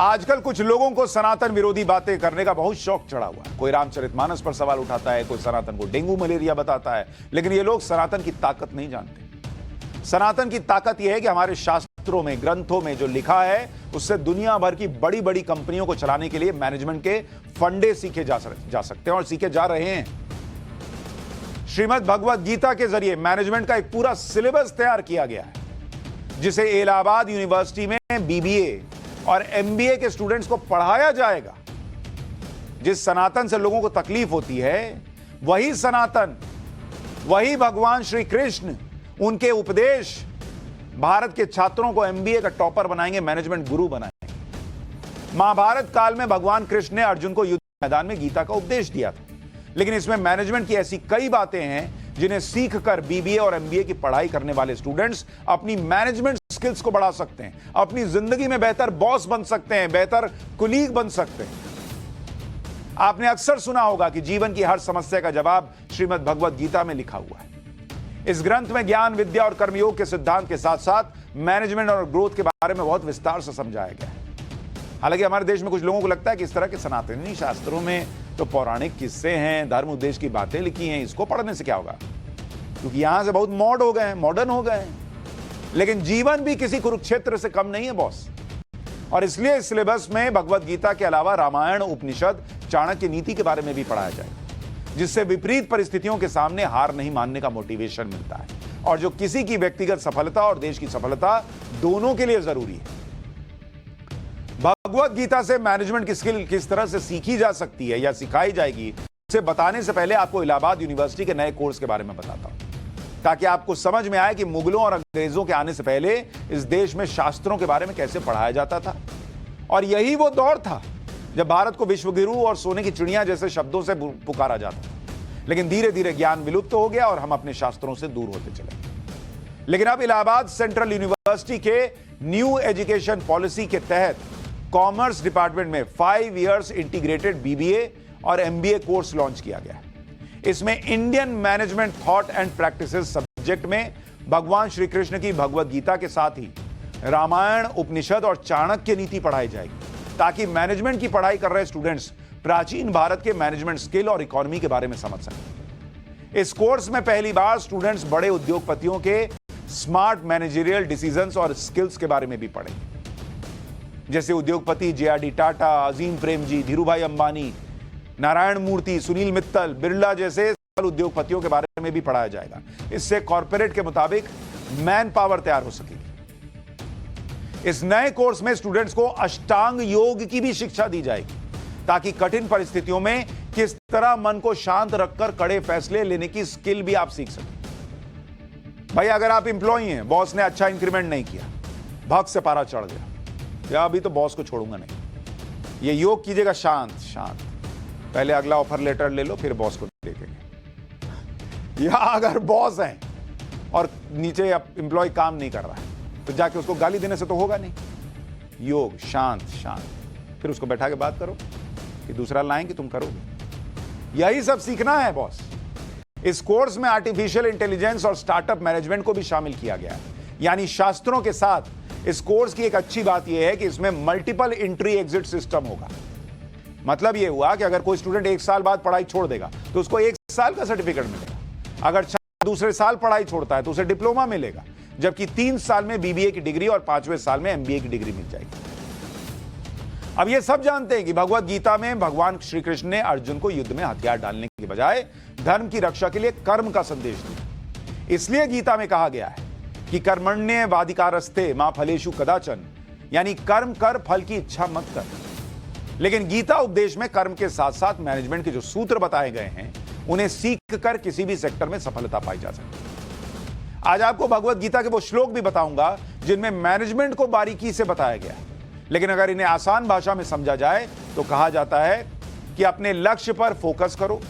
आजकल कुछ लोगों को सनातन विरोधी बातें करने का बहुत शौक चढ़ा हुआ है। कोई रामचरितमानस पर सवाल उठाता है, कोई सनातन को डेंगू मलेरिया बताता है, लेकिन ये लोग सनातन की ताकत नहीं जानते। सनातन की ताकत यह है कि हमारे शास्त्रों में, ग्रंथों में जो लिखा है उससे दुनिया भर की बड़ी बड़ी कंपनियों को चलाने के लिए मैनेजमेंट के फंडे सीखे जा सकते हैं और सीखे जा रहे हैं। श्रीमद् भगवत गीता के जरिए मैनेजमेंट का एक पूरा सिलेबस तैयार किया गया है, जिसे इलाहाबाद यूनिवर्सिटी में BBA और MBA के स्टूडेंट्स को पढ़ाया जाएगा। जिस सनातन से लोगों को तकलीफ होती है, वही सनातन, वही भगवान श्री कृष्ण, उनके उपदेश भारत के छात्रों को एमबीए का टॉपर बनाएंगे, मैनेजमेंट गुरु बनाएंगे। महाभारत काल में भगवान कृष्ण ने अर्जुन को युद्ध मैदान में गीता का उपदेश दिया था, लेकिन इसमें मैनेजमेंट की ऐसी कई बातें हैं जिन्हें सीखकर बीबीए और एमबीए की पढ़ाई करने वाले स्टूडेंट्स अपनी मैनेजमेंट स्किल्स को बढ़ा सकते हैं, अपनी जिंदगी में बेहतर बॉस बन सकते हैं, बेहतर कुलीग बन सकते हैं। आपने अक्सर सुना होगा कि जीवन की हर समस्या का जवाब श्रीमद् भगवद गीता में लिखा हुआ है। इस ग्रंथ में ज्ञान, विद्या और कर्मयोग के सिद्धांत के साथ साथ मैनेजमेंट और ग्रोथ के बारे में बहुत विस्तार से समझाया गया है। हालांकि हमारे देश में कुछ लोगों को लगता है कि इस तरह के सनातनी शास्त्रों में तो पौराणिक किस्से हैं, धर्म उद्देश्य की बातें लिखी हैं, इसको पढ़ने से क्या होगा, क्योंकि यहां से बहुत मॉडर्न हो गए हैं। लेकिन जीवन भी किसी कुरुक्षेत्र से कम नहीं है बॉस, और इसलिए इस सिलेबस में भगवद गीता के अलावा रामायण, उपनिषद, चाणक्य नीति के बारे में भी पढ़ाया जाएगा, जिससे विपरीत परिस्थितियों के सामने हार नहीं मानने का मोटिवेशन मिलता है, और जो किसी की व्यक्तिगत सफलता और देश की सफलता दोनों के लिए जरूरी है। भगवद गीता से मैनेजमेंट की स्किल किस तरह से सीखी जा सकती है या सिखाई जाएगी, इसे बताने से पहले आपको इलाहाबाद यूनिवर्सिटी के नए कोर्स के बारे में बताता हूं, ताकि आपको समझ में आए कि मुगलों और अंग्रेजों के आने से पहले इस देश में शास्त्रों के बारे में कैसे पढ़ाया जाता था। और यही वो दौर था जब भारत को विश्वगुरु और सोने की चिड़िया जैसे शब्दों से पुकारा जाता था, लेकिन धीरे धीरे ज्ञान विलुप्त हो गया और हम अपने शास्त्रों से दूर होते चले। लेकिन अब इलाहाबाद सेंट्रल यूनिवर्सिटी के न्यू एजुकेशन पॉलिसी के तहत कॉमर्स डिपार्टमेंट में 5 इयर्स इंटीग्रेटेड बीबीए और एमबीए कोर्स लॉन्च किया गया है। इसमें Indian management thought and practices subject में भगवान श्री कृष्ण की भगवद गीता के साथ ही रामायण, उपनिषद और चाणक्य नीति पढ़ाई जाएगी, ताकि मैनेजमेंट की पढ़ाई कर रहे स्टूडेंट्स प्राचीन भारत के मैनेजमेंट स्किल और इकोनॉमी के बारे में समझ सकें। इस कोर्स में पहली बार स्टूडेंट्स बड़े उद्योगपतियों के स्मार्ट मैनेजरियल डिसीजंस और स्किल्स के बारे में भी पढ़ेंगे, जैसे उद्योगपति जेआरडी टाटा, अजीम प्रेमजी, धीरूभाई अंबानी, नारायण मूर्ति, सुनील मित्तल, बिरला जैसे उद्योगपतियों के बारे में भी पढ़ाया जाएगा। इससे कॉर्पोरेट के मुताबिक मैन पावर तैयार हो सकेगी। इस नए कोर्स में स्टूडेंट्स को अष्टांग योग की भी शिक्षा दी जाएगी, ताकि कठिन परिस्थितियों में किस तरह मन को शांत रखकर कड़े फैसले लेने की स्किल भी आप सीख सकें। भाई, अगर आप इंप्लॉई हैं, बॉस ने अच्छा इंक्रीमेंट नहीं किया, भग से पारा चढ़ गया, या अभी तो बॉस को छोड़ूंगा नहीं, ये योग कीजिएगा शांत शांत, पहले अगला ऑफर लेटर ले लो, फिर बॉस को देखेंगे। या अगर बॉस है और नीचे एम्प्लॉय काम नहीं कर रहा है, तो जाके उसको गाली देने से तो होगा नहीं। योग शांत शांत, फिर उसको बैठा के बात करो कि दूसरा लाइन कि तुम करोगे। यही सब सीखना है बॉस। इस कोर्स में आर्टिफिशियल इंटेलिजेंस और स्टार्टअप मैनेजमेंट को भी शामिल किया गया है। यानी शास्त्रों के साथ इस कोर्स की एक अच्छी बात यह है कि इसमें मल्टीपल एंट्री एग्जिट सिस्टम होगा। मतलब यह हुआ कि अगर कोई स्टूडेंट 1 साल बाद पढ़ाई छोड़ देगा तो उसको 1 साल का सर्टिफिकेट मिलेगा। अगर दूसरे साल पढ़ाई छोड़ता है तो उसे डिप्लोमा मिलेगा, जबकि 3 साल में बीबीए की डिग्री और 5वें साल में एमबीए की डिग्री मिल जाएगी। अब ये सब जानते हैं कि भगवद गीता में भगवान श्री कृष्ण ने अर्जुन को युद्ध में हथियार डालने के बजाय धर्म की रक्षा के लिए कर्म का संदेश दिया। इसलिए गीता में कहा गया है कि कर्मण्येवाधिकारस्ते मा फलेषु कदाचन, यानी कर्म कर, फल की इच्छा मत कर। लेकिन गीता उपदेश में कर्म के साथ साथ मैनेजमेंट के जो सूत्र बताए गए हैं, उन्हें सीख कर किसी भी सेक्टर में सफलता पाई जा सकती है। आज आपको भगवद गीता के वो श्लोक भी बताऊंगा जिनमें मैनेजमेंट को बारीकी से बताया गया है, लेकिन अगर इन्हें आसान भाषा में समझा जाए तो कहा जाता है कि अपने लक्ष्य पर फोकस करो,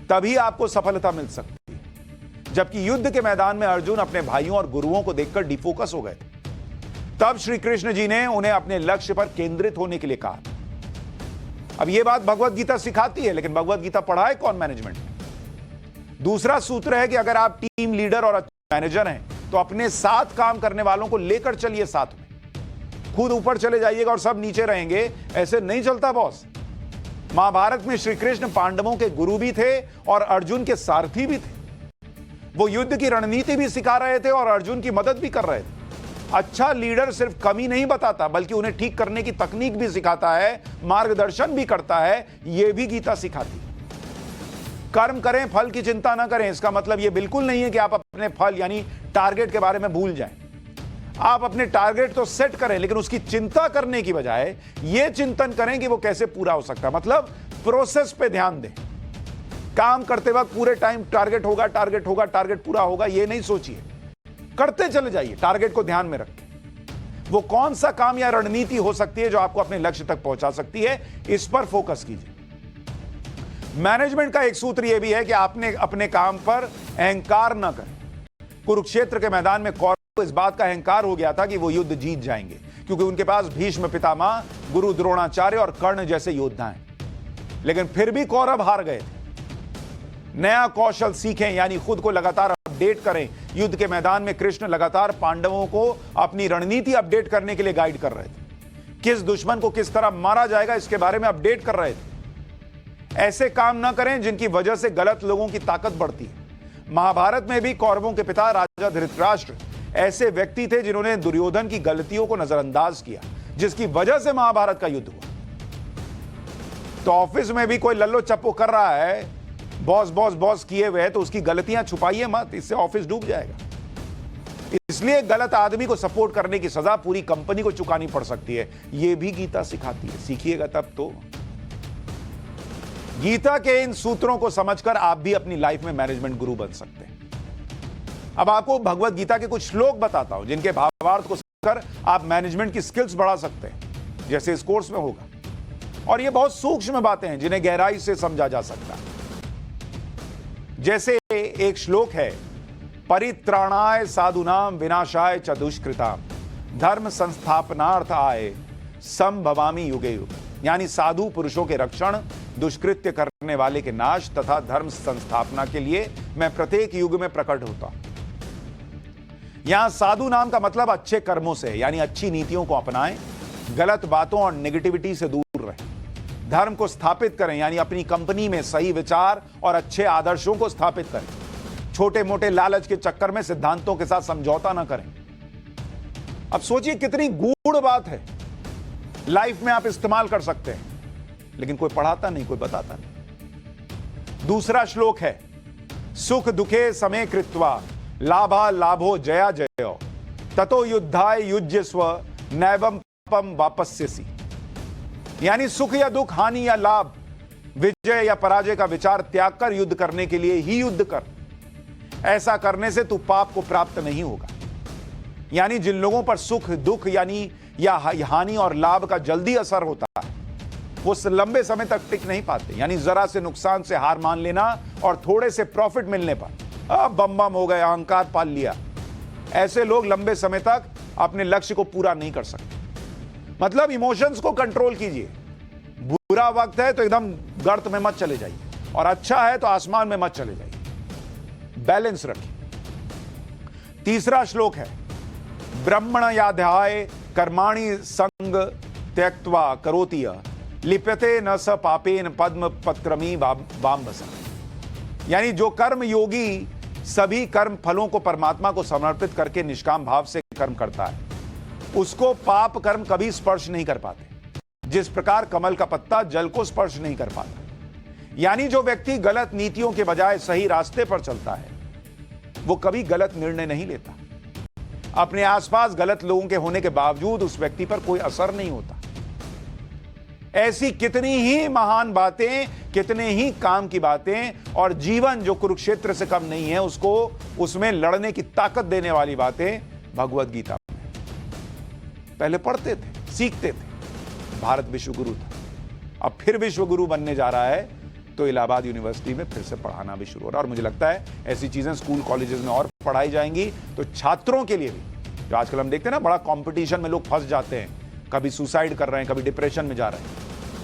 तभी आपको सफलता मिल सकती है। जबकि युद्ध के मैदान में अर्जुन अपने भाइयों और गुरुओं को देखकर डिफोकस हो गए थे। तब श्री कृष्ण जी ने उन्हें अपने लक्ष्य पर केंद्रित होने के लिए कहा। अब यह बात भगवद गीता सिखाती है, लेकिन भगवद गीता पढ़ाए कौन मैनेजमेंट में? दूसरा सूत्र है कि अगर आप टीम लीडर और मैनेजर हैं तो अपने साथ काम करने वालों को लेकर चलिए साथ में, खुद ऊपर चले जाइएगा और सब नीचे रहेंगे, ऐसे नहीं चलता बॉस। महाभारत में श्री कृष्ण पांडवों के गुरु भी थे और अर्जुन के सारथी भी थे। वो युद्ध की रणनीति भी सिखा रहे थे और अर्जुन की मदद भी कर रहे थे। अच्छा लीडर सिर्फ कमी नहीं बताता, बल्कि उन्हें ठीक करने की तकनीक भी सिखाता है, मार्गदर्शन भी करता है। यह भी गीता सिखाती है। कर्म करें, फल की चिंता ना करें, इसका मतलब यह बिल्कुल नहीं है कि आप अपने फल यानी टारगेट के बारे में भूल जाएं। आप अपने टारगेट तो सेट करें, लेकिन उसकी चिंता करने की बजाय यह चिंतन करें कि वो कैसे पूरा हो सकता है। मतलब प्रोसेस पे ध्यान दें। काम करते वक्त पूरे टाइम टारगेट होगा, टारगेट होगा, टारगेट पूरा होगा, यह नहीं सोचिए। करते चले जाइए टारगेट को ध्यान में रख के। वो कौन सा काम या रणनीति हो सकती है जो आपको अपने लक्ष्य तक पहुंचा सकती है, इस पर फोकस कीजिए। मैनेजमेंट का एक सूत्र यह भी है कि आपने अपने काम पर अहंकार न करें। कुरुक्षेत्र के मैदान में कौरवों को इस बात का अहंकार हो गया था कि वो युद्ध जीत जाएंगे, क्योंकि उनके पास भीष्म पितामह, गुरु द्रोणाचार्य और कर्ण जैसे योद्धा हैं। लेकिन फिर भी कौरव हार गए थे। नया कौशल सीखें, यानी खुद को लगातार अपडेट करें। युद्ध के मैदान में कृष्ण लगातार पांडवों को अपनी रणनीति अपडेट करने के लिए गाइड कर रहे थे। किस दुश्मन को किस तरह मारा जाएगा इसके बारे में अपडेट कर रहे थे। ऐसे काम ना करें जिनकी वजह से गलत लोगों की ताकत बढ़ती है। महाभारत में भी कौरवों के पिता राजा धृतराष्ट्र ऐसे व्यक्ति थे जिन्होंने दुर्योधन की गलतियों को नजरअंदाज किया, जिसकी वजह से महाभारत का युद्ध हुआ। तो ऑफिस में भी कोई लल्लो चप्पो कर रहा है, बॉस बॉस बॉस किए हुए है, तो उसकी गलतियां छुपाइए मत, इससे ऑफिस डूब जाएगा। इसलिए गलत आदमी को सपोर्ट करने की सजा पूरी कंपनी को चुकानी पड़ सकती है। यह भी गीता सिखाती है, सीखिएगा तब तो। गीता के इन सूत्रों को समझकर आप भी अपनी लाइफ में मैनेजमेंट गुरु बन सकते हैं। अब आपको भगवत गीता के कुछ श्लोक बताता हूं जिनके भावार्थ को समझकर आप मैनेजमेंट की स्किल्स बढ़ा सकते हैं, जैसे इस कोर्स में होगा। और ये बहुत सूक्ष्म बातें हैं जिन्हें गहराई से समझा जा सकता है। जैसे एक श्लोक है, परित्राणाय साधुनाम विनाशाय च दुष्कृताम धर्म संस्थापनार्थ आए संभवामि युगे युग। यानी साधु पुरुषों के रक्षण, दुष्कृत्य करने वाले के नाश तथा धर्म संस्थापना के लिए मैं प्रत्येक युग में प्रकट होता हूं। यहां साधु नाम का मतलब अच्छे कर्मों से, यानी अच्छी नीतियों को अपनाएं, गलत बातों और नेगेटिविटी से दूर रहें। धर्म को स्थापित करें, यानी अपनी कंपनी में सही विचार और अच्छे आदर्शों को स्थापित करें। छोटे मोटे लालच के चक्कर में सिद्धांतों के साथ समझौता ना करें। अब सोचिए कितनी गूढ़ बात है, लाइफ में आप इस्तेमाल कर सकते हैं, लेकिन कोई पढ़ाता नहीं, कोई बताता नहीं। दूसरा श्लोक है, सुख दुखे समे कृत्वा लाभा लाभो जया जयो ततो युद्धाय युज्यस्व नैवम पम वापस्यसि। यानी सुख या दुख, हानि या लाभ, विजय या पराजय का विचार त्याग कर युद्ध करने के लिए ही युद्ध कर। ऐसा करने से तू पाप को प्राप्त नहीं होगा। यानी जिन लोगों पर सुख दुख यानी या हानि और लाभ का जल्दी असर होता है, वो लंबे समय तक टिक नहीं पाते। यानी जरा से नुकसान से हार मान लेना और थोड़े से प्रॉफिट मिलने पर बम बम हो गए, अहंकार पाल लिया, ऐसे लोग लंबे समय तक अपने लक्ष्य को पूरा नहीं कर सकते। मतलब इमोशंस को कंट्रोल कीजिए। बुरा वक्त है तो एकदम गर्त में मत चले जाइए, और अच्छा है तो आसमान में मत चले जाइए। बैलेंस रखिए। तीसरा श्लोक है, ब्रह्मण याध्याय कर्माणि संग त्यक्त्वा करोति लिप्यते न स पापेन पद्म पत्रमी बाम्बसा। यानी जो कर्म योगी सभी कर्म फलों को परमात्मा को समर्पित करके निष्काम भाव से कर्म करता है, उसको पाप कर्म कभी स्पर्श नहीं कर पाते, जिस प्रकार कमल का पत्ता जल को स्पर्श नहीं कर पाता। यानी जो व्यक्ति गलत नीतियों के बजाय सही रास्ते पर चलता है, वो कभी गलत निर्णय नहीं लेता। अपने आसपास गलत लोगों के होने के बावजूद उस व्यक्ति पर कोई असर नहीं होता। ऐसी कितनी ही महान बातें, कितने ही काम की बातें और जीवन जो कुरुक्षेत्र से कम नहीं है, उसको उसमें लड़ने की ताकत देने वाली बातें भगवत गीता में। पहले पढ़ते थे, सीखते थे। भारत विश्वगुरु था, अब फिर विश्वगुरु बनने जा रहा है, तो इलाहाबाद यूनिवर्सिटी में फिर से पढ़ाना भी शुरू हो रहा है। और मुझे लगता है ऐसी चीजें स्कूल कॉलेजेस में और पढ़ाई जाएंगी, तो छात्रों के लिए भी, जो आजकल हम देखते हैं ना, बड़ा कंपटीशन में लोग फंस जाते हैं, कभी सुसाइड कर रहे हैं, कभी डिप्रेशन में जा रहे हैं,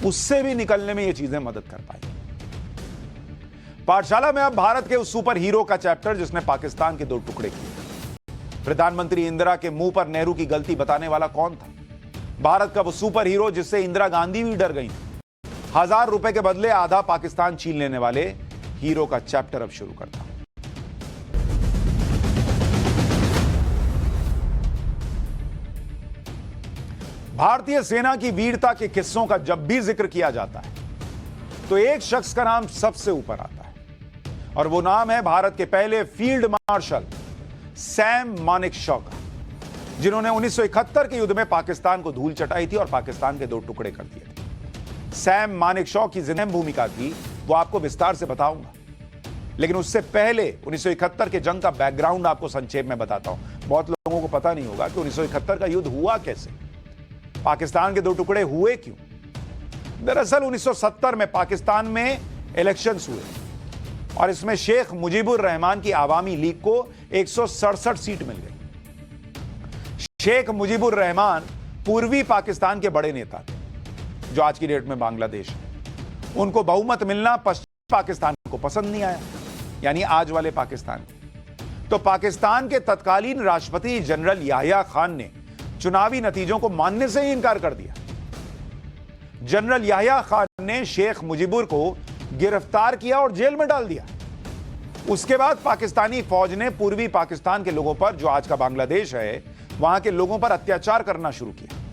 उससे भी निकलने में ये चीजें मदद कर पाएंगी। पाठशाला में अब भारत के उस सुपर हीरो का चैप्टर जिसने पाकिस्तान के 2 टुकड़े किए। प्रधानमंत्री इंदिरा के मुंह पर नेहरू की गलती बताने वाला कौन था? भारत का वो सुपर हीरो जिससे इंदिरा गांधी भी डर गई। 1000 रुपए के बदले आधा पाकिस्तान छीन लेने वाले हीरो का चैप्टर अब शुरू करता हूं। भारतीय सेना की वीरता के किस्सों का जब भी जिक्र किया जाता है, तो एक शख्स का नाम सबसे ऊपर आता है, और वो नाम है भारत के पहले फील्ड मार्शल सैम मानेकशॉ का, जिन्होंने 1971 के युद्ध में पाकिस्तान को धूल चटाई थी और पाकिस्तान के 2 टुकड़े कर दिए थे। सैम मानेकशॉ की जिन्हें भूमिका थी वो आपको विस्तार से बताऊंगा। लेकिन उससे पहले 1971 के जंग का बैकग्राउंड आपको संक्षेप में बताता हूं। बहुत लोगों को पता नहीं होगा कि 1971 का युद्ध हुआ कैसे, पाकिस्तान के दो टुकड़े हुए क्यों। दरअसल 1970 में पाकिस्तान में इलेक्शंस हुए और इसमें शेख मुजीबुर रहमान की आवामी लीग को 167 सीट मिल गई। शेख मुजीबुर रहमान पूर्वी पाकिस्तान के बड़े नेता थे, जो आज की डेट में बांग्लादेश है। उनको बहुमत मिलना पश्चिम पाकिस्तान को पसंद नहीं आया, यानी आज वाले पाकिस्तान को। तो पाकिस्तान के तत्कालीन राष्ट्रपति जनरल याहिया खान ने चुनावी नतीजों को मानने से ही इनकार कर दिया। जनरल याहिया खान ने शेख मुजीबुर को गिरफ्तार किया और जेल में डाल दिया। उसके बाद पाकिस्तानी फौज ने पूर्वी पाकिस्तान के लोगों पर, जो आज का बांग्लादेश है, वहां के लोगों पर अत्याचार करना शुरू किया।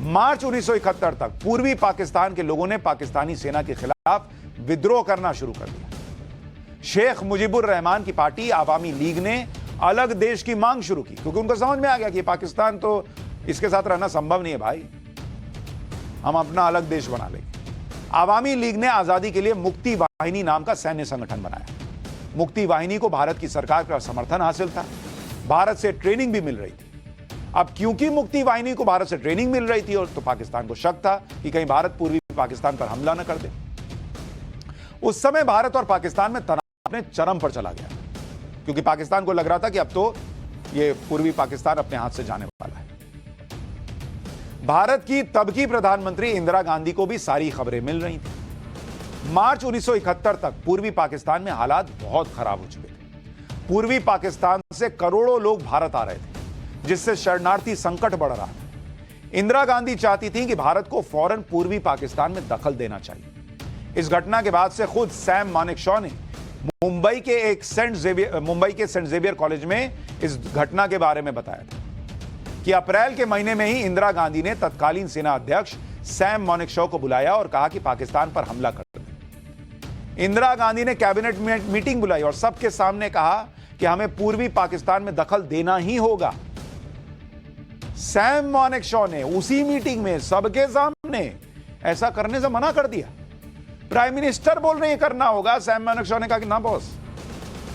मार्च 1971 तक पूर्वी पाकिस्तान के लोगों ने पाकिस्तानी सेना के खिलाफ विद्रोह करना शुरू कर दिया। शेख मुजीबुर रहमान की पार्टी आवामी लीग ने अलग देश की मांग शुरू की, क्योंकि उनको समझ में आ गया कि पाकिस्तान तो इसके साथ रहना संभव नहीं है भाई, हम अपना अलग देश बना लेंगे। आवामी लीग ने आजादी के लिए मुक्ति वाहिनी नाम का सैन्य संगठन बनाया। मुक्ति वाहिनी को भारत की सरकार का समर्थन हासिल था, भारत से ट्रेनिंग भी मिल रही थी। अब क्योंकि मुक्ति वाहिनी को भारत से ट्रेनिंग मिल रही थी, और तो पाकिस्तान को शक था कि कहीं भारत पूर्वी पाकिस्तान पर हमला न कर दे। उस समय भारत और पाकिस्तान में तनाव अपने चरम पर चला गया, क्योंकि पाकिस्तान को लग रहा था कि अब तो ये पूर्वी पाकिस्तान अपने हाथ से जाने वाला है। भारत की तब की प्रधानमंत्री इंदिरा गांधी को भी सारी खबरें मिल रही थी। मार्च 1971 तक पूर्वी पाकिस्तान में हालात बहुत खराब हो चुके थे। पूर्वी पाकिस्तान से करोड़ों लोग भारत आ रहे थे, जिससे शरणार्थी संकट बढ़ रहा था। इंदिरा गांधी चाहती थी कि भारत को फौरन पूर्वी पाकिस्तान में दखल देना चाहिए। इस घटना के बाद से खुद सैम मानेकशॉ ने मुंबई के सेंट जेवियर कॉलेज में इस घटना के बारे में बताया था कि अप्रैल के महीने में ही इंदिरा गांधी ने तत्कालीन सेना अध्यक्ष सैम मानेकशॉ को बुलाया और कहा कि पाकिस्तान पर हमला कर दे। इंदिरा गांधी ने कैबिनेट मीटिंग बुलाई और सबके सामने कहा कि हमें पूर्वी पाकिस्तान में दखल देना ही होगा। सैम मानेकशॉ ने उसी मीटिंग में सबके सामने ऐसा करने से मना कर दिया। प्राइम मिनिस्टर बोल रहे हैं करना होगा, सैम मानेकशॉ ने कहा कि ना बॉस।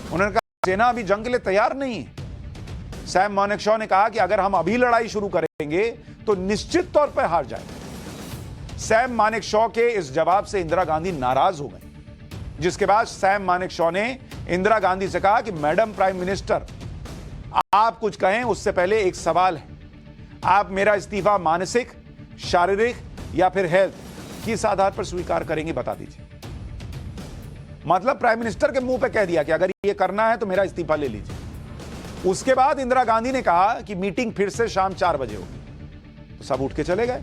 उन्होंने कहा सेना अभी जंग के लिए तैयार नहीं है। सैम मानेकशॉ ने कहा कि अगर हम अभी लड़ाई शुरू करेंगे तो निश्चित तौर पर हार जाएंगे। सैम मानेकशॉ के इस जवाब से इंदिरा गांधी नाराज हो गई, जिसके बाद सैम मानेकशॉ ने इंदिरा गांधी से कहा कि मैडम प्राइम मिनिस्टर, आप कुछ कहें उससे पहले एक सवाल है। आप मेरा इस्तीफा मानसिक, शारीरिक या फिर हेल्थ किस आधार पर स्वीकार करेंगे, बता दीजिए। मतलब प्राइम मिनिस्टर के मुंह पे कह दिया कि अगर ये करना है तो मेरा इस्तीफा ले लीजिए। उसके बाद इंदिरा गांधी ने कहा कि मीटिंग फिर से शाम 4 बजे होगी, तो सब उठ के चले गए।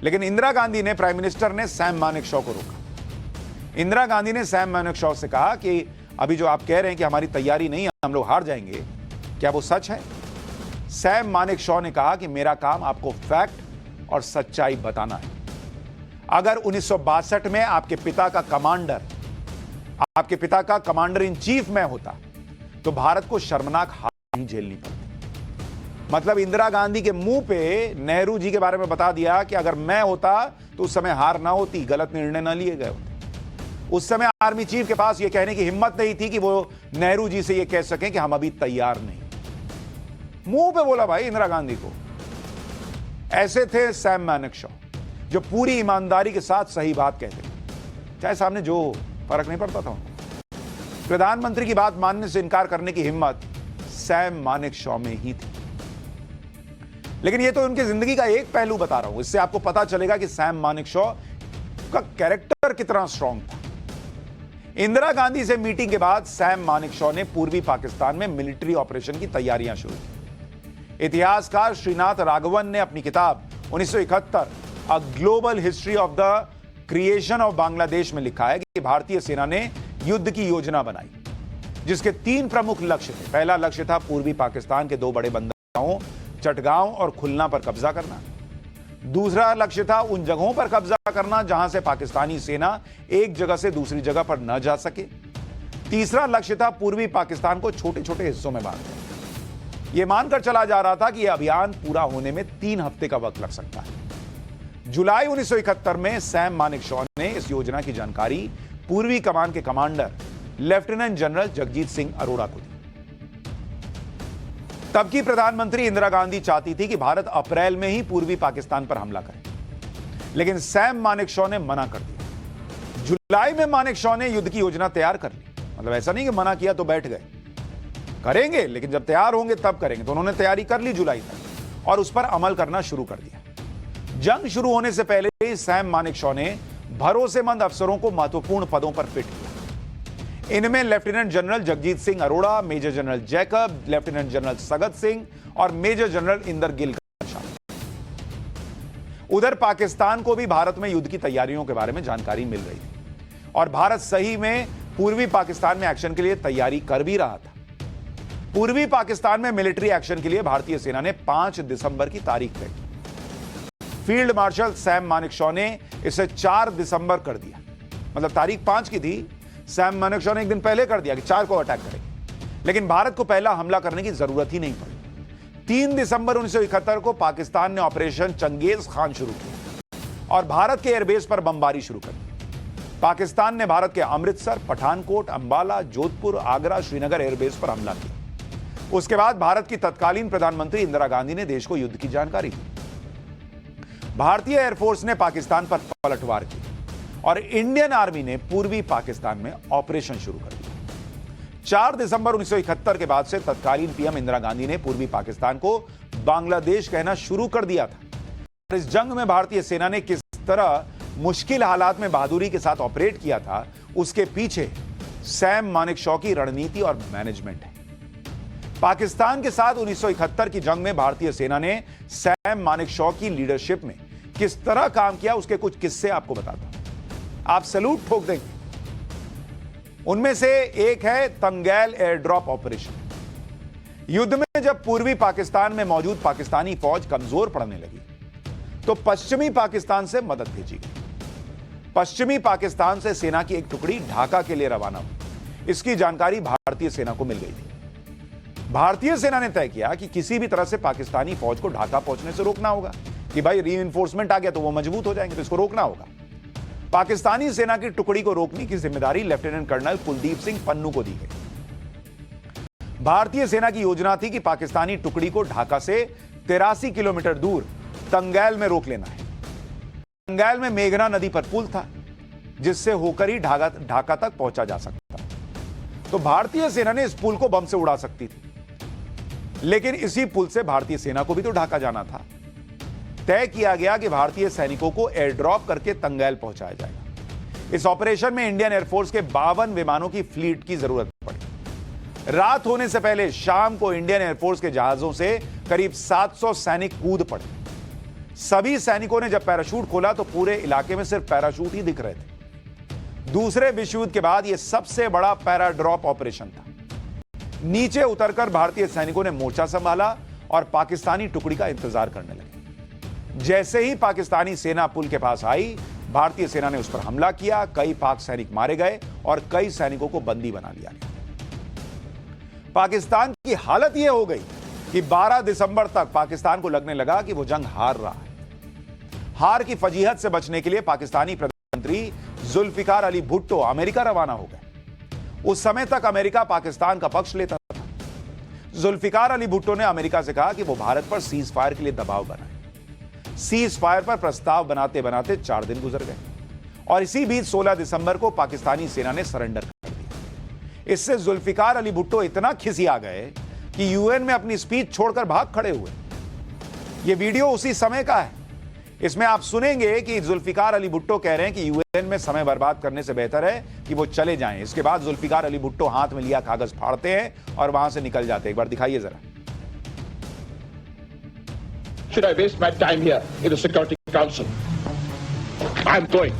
लेकिन इंदिरा गांधी ने, प्राइम मिनिस्टर ने सैम मानेकशॉ को रोका। इंदिरा गांधी ने सैम मानेकशॉ से कहा कि अभी जो आप कह रहे हैं कि हमारी तैयारी नहीं है, हम लोग हार जाएंगे, क्या वो सच है? सैम मानेकशॉ ने कहा कि मेरा काम आपको फैक्ट और सच्चाई बताना है। अगर 1962 में आपके पिता का कमांडर इन चीफ मैं होता तो भारत को शर्मनाक हार नहीं झेलनी पड़ती। मतलब इंदिरा गांधी के मुंह पे नेहरू जी के बारे में बता दिया कि अगर मैं होता तो उस समय हार ना होती, गलत निर्णय ना लिए गए होते। उस समय आर्मी चीफ के पास यह कहने की हिम्मत नहीं थी कि वो नेहरू जी से यह कह सकें कि हम अभी तैयार नहीं। मुंह पे बोला भाई इंदिरा गांधी को। ऐसे थे सैम मानेकशॉ, जो पूरी ईमानदारी के साथ सही बात कहते थे, चाहे सामने जो हो, फर्क नहीं पड़ता था उनको। प्रधानमंत्री की बात मानने से इनकार करने की हिम्मत सैम मानेकशॉ में ही थी। लेकिन ये तो उनकी जिंदगी का एक पहलू बता रहा हूं, इससे आपको पता चलेगा कि सैम मानेकशॉ का कैरेक्टर कितना स्ट्रांग था। इंदिरा गांधी से मीटिंग के बाद सैम मानेकशॉ ने पूर्वी पाकिस्तान में मिलिट्री ऑपरेशन की तैयारियां शुरू की। इतिहासकार श्रीनाथ राघवन ने अपनी किताब 1971 a global history of the creation of Bangladesh में लिखा है कि भारतीय सेना ने युद्ध की योजना बनाई, जिसके 3 प्रमुख लक्ष्य थे। पहला लक्ष्य था पूर्वी पाकिस्तान के 2 बड़े बंदरगाहों चटगांव और खुलना पर कब्जा करना। दूसरा लक्ष्य था उन जगहों पर कब्जा करना जहां से पाकिस्तानी सेना एक जगह से दूसरी जगह पर न जा सके। तीसरा लक्ष्य था पूर्वी पाकिस्तान को छोटे छोटे हिस्सों में बांटना। यह मानकर चला जा रहा था कि यह अभियान पूरा होने में 3 हफ्ते का वक्त लग सकता है। जुलाई 1971 में सैम मानेकशॉ ने इस योजना की जानकारी पूर्वी कमान के commander lieutenant general Jagjit Singh Arora को दी। तब की प्रधानमंत्री इंदिरा गांधी चाहती थी कि भारत अप्रैल में ही पूर्वी पाकिस्तान पर हमला करे, लेकिन सैम मानेकशॉ ने मना कर दिया। जुलाई में मानेकशॉ ने युद्ध की योजना तैयार कर ली। मतलब ऐसा नहीं कि मना किया तो बैठ गए, करेंगे लेकिन जब तैयार होंगे तब करेंगे। तो उन्होंने तैयारी कर ली जुलाई तक और उस पर अमल करना शुरू कर दिया। जंग शुरू होने से पहले ही सैम मानेकशॉ ने भरोसेमंद अफसरों को महत्वपूर्ण पदों पर फिट किया। इनमें lieutenant general Jagjit Singh Arora, major general Jacob, lieutenant general Sagat Singh और मेजर जनरल इंदर गिल का शामिल। उधर पाकिस्तान को भी भारत में युद्ध की तैयारियों के बारे में जानकारी मिल रही थी और भारत सही में पूर्वी पाकिस्तान में एक्शन के लिए तैयारी कर भी रहा था। पूर्वी पाकिस्तान में मिलिट्री एक्शन के लिए भारतीय सेना ने 5 दिसंबर की तारीख तय की। फील्ड मार्शल सैम मानेकशॉ ने इसे 4 दिसंबर कर दिया। मतलब तारीख 5 की थी, सैम मानेकशॉ ने एक दिन पहले कर दिया कि 4 को अटैक करेंगे, लेकिन भारत को पहला हमला करने की जरूरत ही नहीं पड़ी। 3 दिसंबर 1971 को पाकिस्तान ने ऑपरेशन चंगेज खान शुरू किया और भारत के एयरबेस पर बमबारी शुरू कर दी। पाकिस्तान ने भारत के अमृतसर, पठानकोट, अंबाला, जोधपुर, आगरा, श्रीनगर एयरबेस पर हमला किया। उसके बाद भारत की तत्कालीन प्रधानमंत्री इंदिरा गांधी ने देश को युद्ध की जानकारी दी। भारतीय एयरफोर्स ने पाकिस्तान पर पलटवार की और इंडियन आर्मी ने पूर्वी पाकिस्तान में ऑपरेशन शुरू कर दिया। 4 दिसंबर 1971 के बाद से तत्कालीन पीएम इंदिरा गांधी ने पूर्वी पाकिस्तान को बांग्लादेश कहना शुरू कर दिया था। इस जंग में भारतीय सेना ने किस तरह मुश्किल हालात में बहादुरी के साथ ऑपरेट किया था, उसके पीछे सैम मानेकशॉ की रणनीति और मैनेजमेंट है। पाकिस्तान के साथ 1971 की जंग में भारतीय सेना ने सैम मानेकशॉ की लीडरशिप में किस तरह काम किया, उसके कुछ किस्से आपको बताता हूं। आप सैल्यूट ठोक देंगे। उनमें से एक है तंगैल एयर ड्रॉप ऑपरेशन। युद्ध में जब पूर्वी पाकिस्तान में मौजूद पाकिस्तानी फौज कमजोर पड़ने लगी तो पश्चिमी पाकिस्तान से मदद भेजी गई। पश्चिमी पाकिस्तान से सेना की एक टुकड़ी ढाका के लिए रवाना हुई। इसकी जानकारी भारतीय सेना को मिल गई थी। भारतीय सेना ने तय किया कि किसी भी तरह से पाकिस्तानी फौज को ढाका पहुंचने से रोकना होगा कि भाई रीइंफोर्समेंट आ गया तो वो मजबूत हो जाएंगे, तो इसको रोकना होगा। पाकिस्तानी सेना की टुकड़ी को रोकने की जिम्मेदारी लेफ्टिनेंट कर्नल कुलदीप सिंह पन्नू को दी गई। भारतीय सेना की योजना थी कि पाकिस्तानी टुकड़ी को ढाका से 83 किलोमीटर दूर तंगैल में रोक लेना है। तंगैल में मेघना नदी पर पुल था जिससे होकर ही ढाका तक पहुंचा जा सकता था। तो भारतीय सेना ने इस पुल को बम से उड़ा सकती थी, लेकिन इसी पुल से भारतीय सेना को भी तो ढाका जाना था। तय किया गया कि भारतीय सैनिकों को एयर ड्रॉप करके तंगैल पहुंचाया जाएगा। इस ऑपरेशन में इंडियन एयरफोर्स के 52 विमानों की फ्लीट की जरूरत पड़ी। रात होने से पहले शाम को इंडियन एयरफोर्स के जहाजों से करीब 700 सैनिक कूद पड़े। सभी सैनिकों ने जब पैराशूट खोला तो पूरे इलाके में सिर्फ पैराशूट ही दिख रहे थे। दूसरे विश्व युद्ध के बाद यह सबसे बड़ा पैरा ड्रॉप ऑपरेशन था। नीचे उतरकर भारतीय सैनिकों ने मोर्चा संभाला और पाकिस्तानी टुकड़ी का इंतजार करने लगे। जैसे ही पाकिस्तानी सेना पुल के पास आई, भारतीय सेना ने उस पर हमला किया। कई पाक सैनिक मारे गए और कई सैनिकों को बंदी बना लिया गया। पाकिस्तान की हालत यह हो गई कि 12 दिसंबर तक पाकिस्तान को लगने लगा कि वो जंग हार रहा है। हार की फजीहत से बचने के लिए पाकिस्तानी प्रधानमंत्री जुल्फिकार अली भुट्टो अमेरिका रवाना हो गए। उस समय तक अमेरिका पाकिस्तान का पक्ष लेता था। जुल्फिकार अली भुट्टो ने अमेरिका से कहा कि वो भारत पर सीज फायर के लिए दबाव बनाए। सीज फायर पर प्रस्ताव बनाते बनाते 4 दिन गुजर गए और इसी बीच 16 दिसंबर को पाकिस्तानी सेना ने सरेंडर कर दिया। इससे जुल्फिकार अली भुट्टो इतना खिसिया गए कि यूएन में अपनी स्पीच छोड़कर भाग खड़े हुए। यह वीडियो उसी समय का है। इसमें आप सुनेंगे कि जुल्फिकार अली भुट्टो कह रहे हैं कि यूएन में समय बर्बाद करने से बेहतर है कि वो चले जाएं। इसके बाद जुल्फिकार अली भुट्टो हाथ में लिया कागज फाड़ते हैं और वहां से निकल जाते हैं। एक बार दिखाइए जरा। Should I waste my time here in the Security Council? I'm going.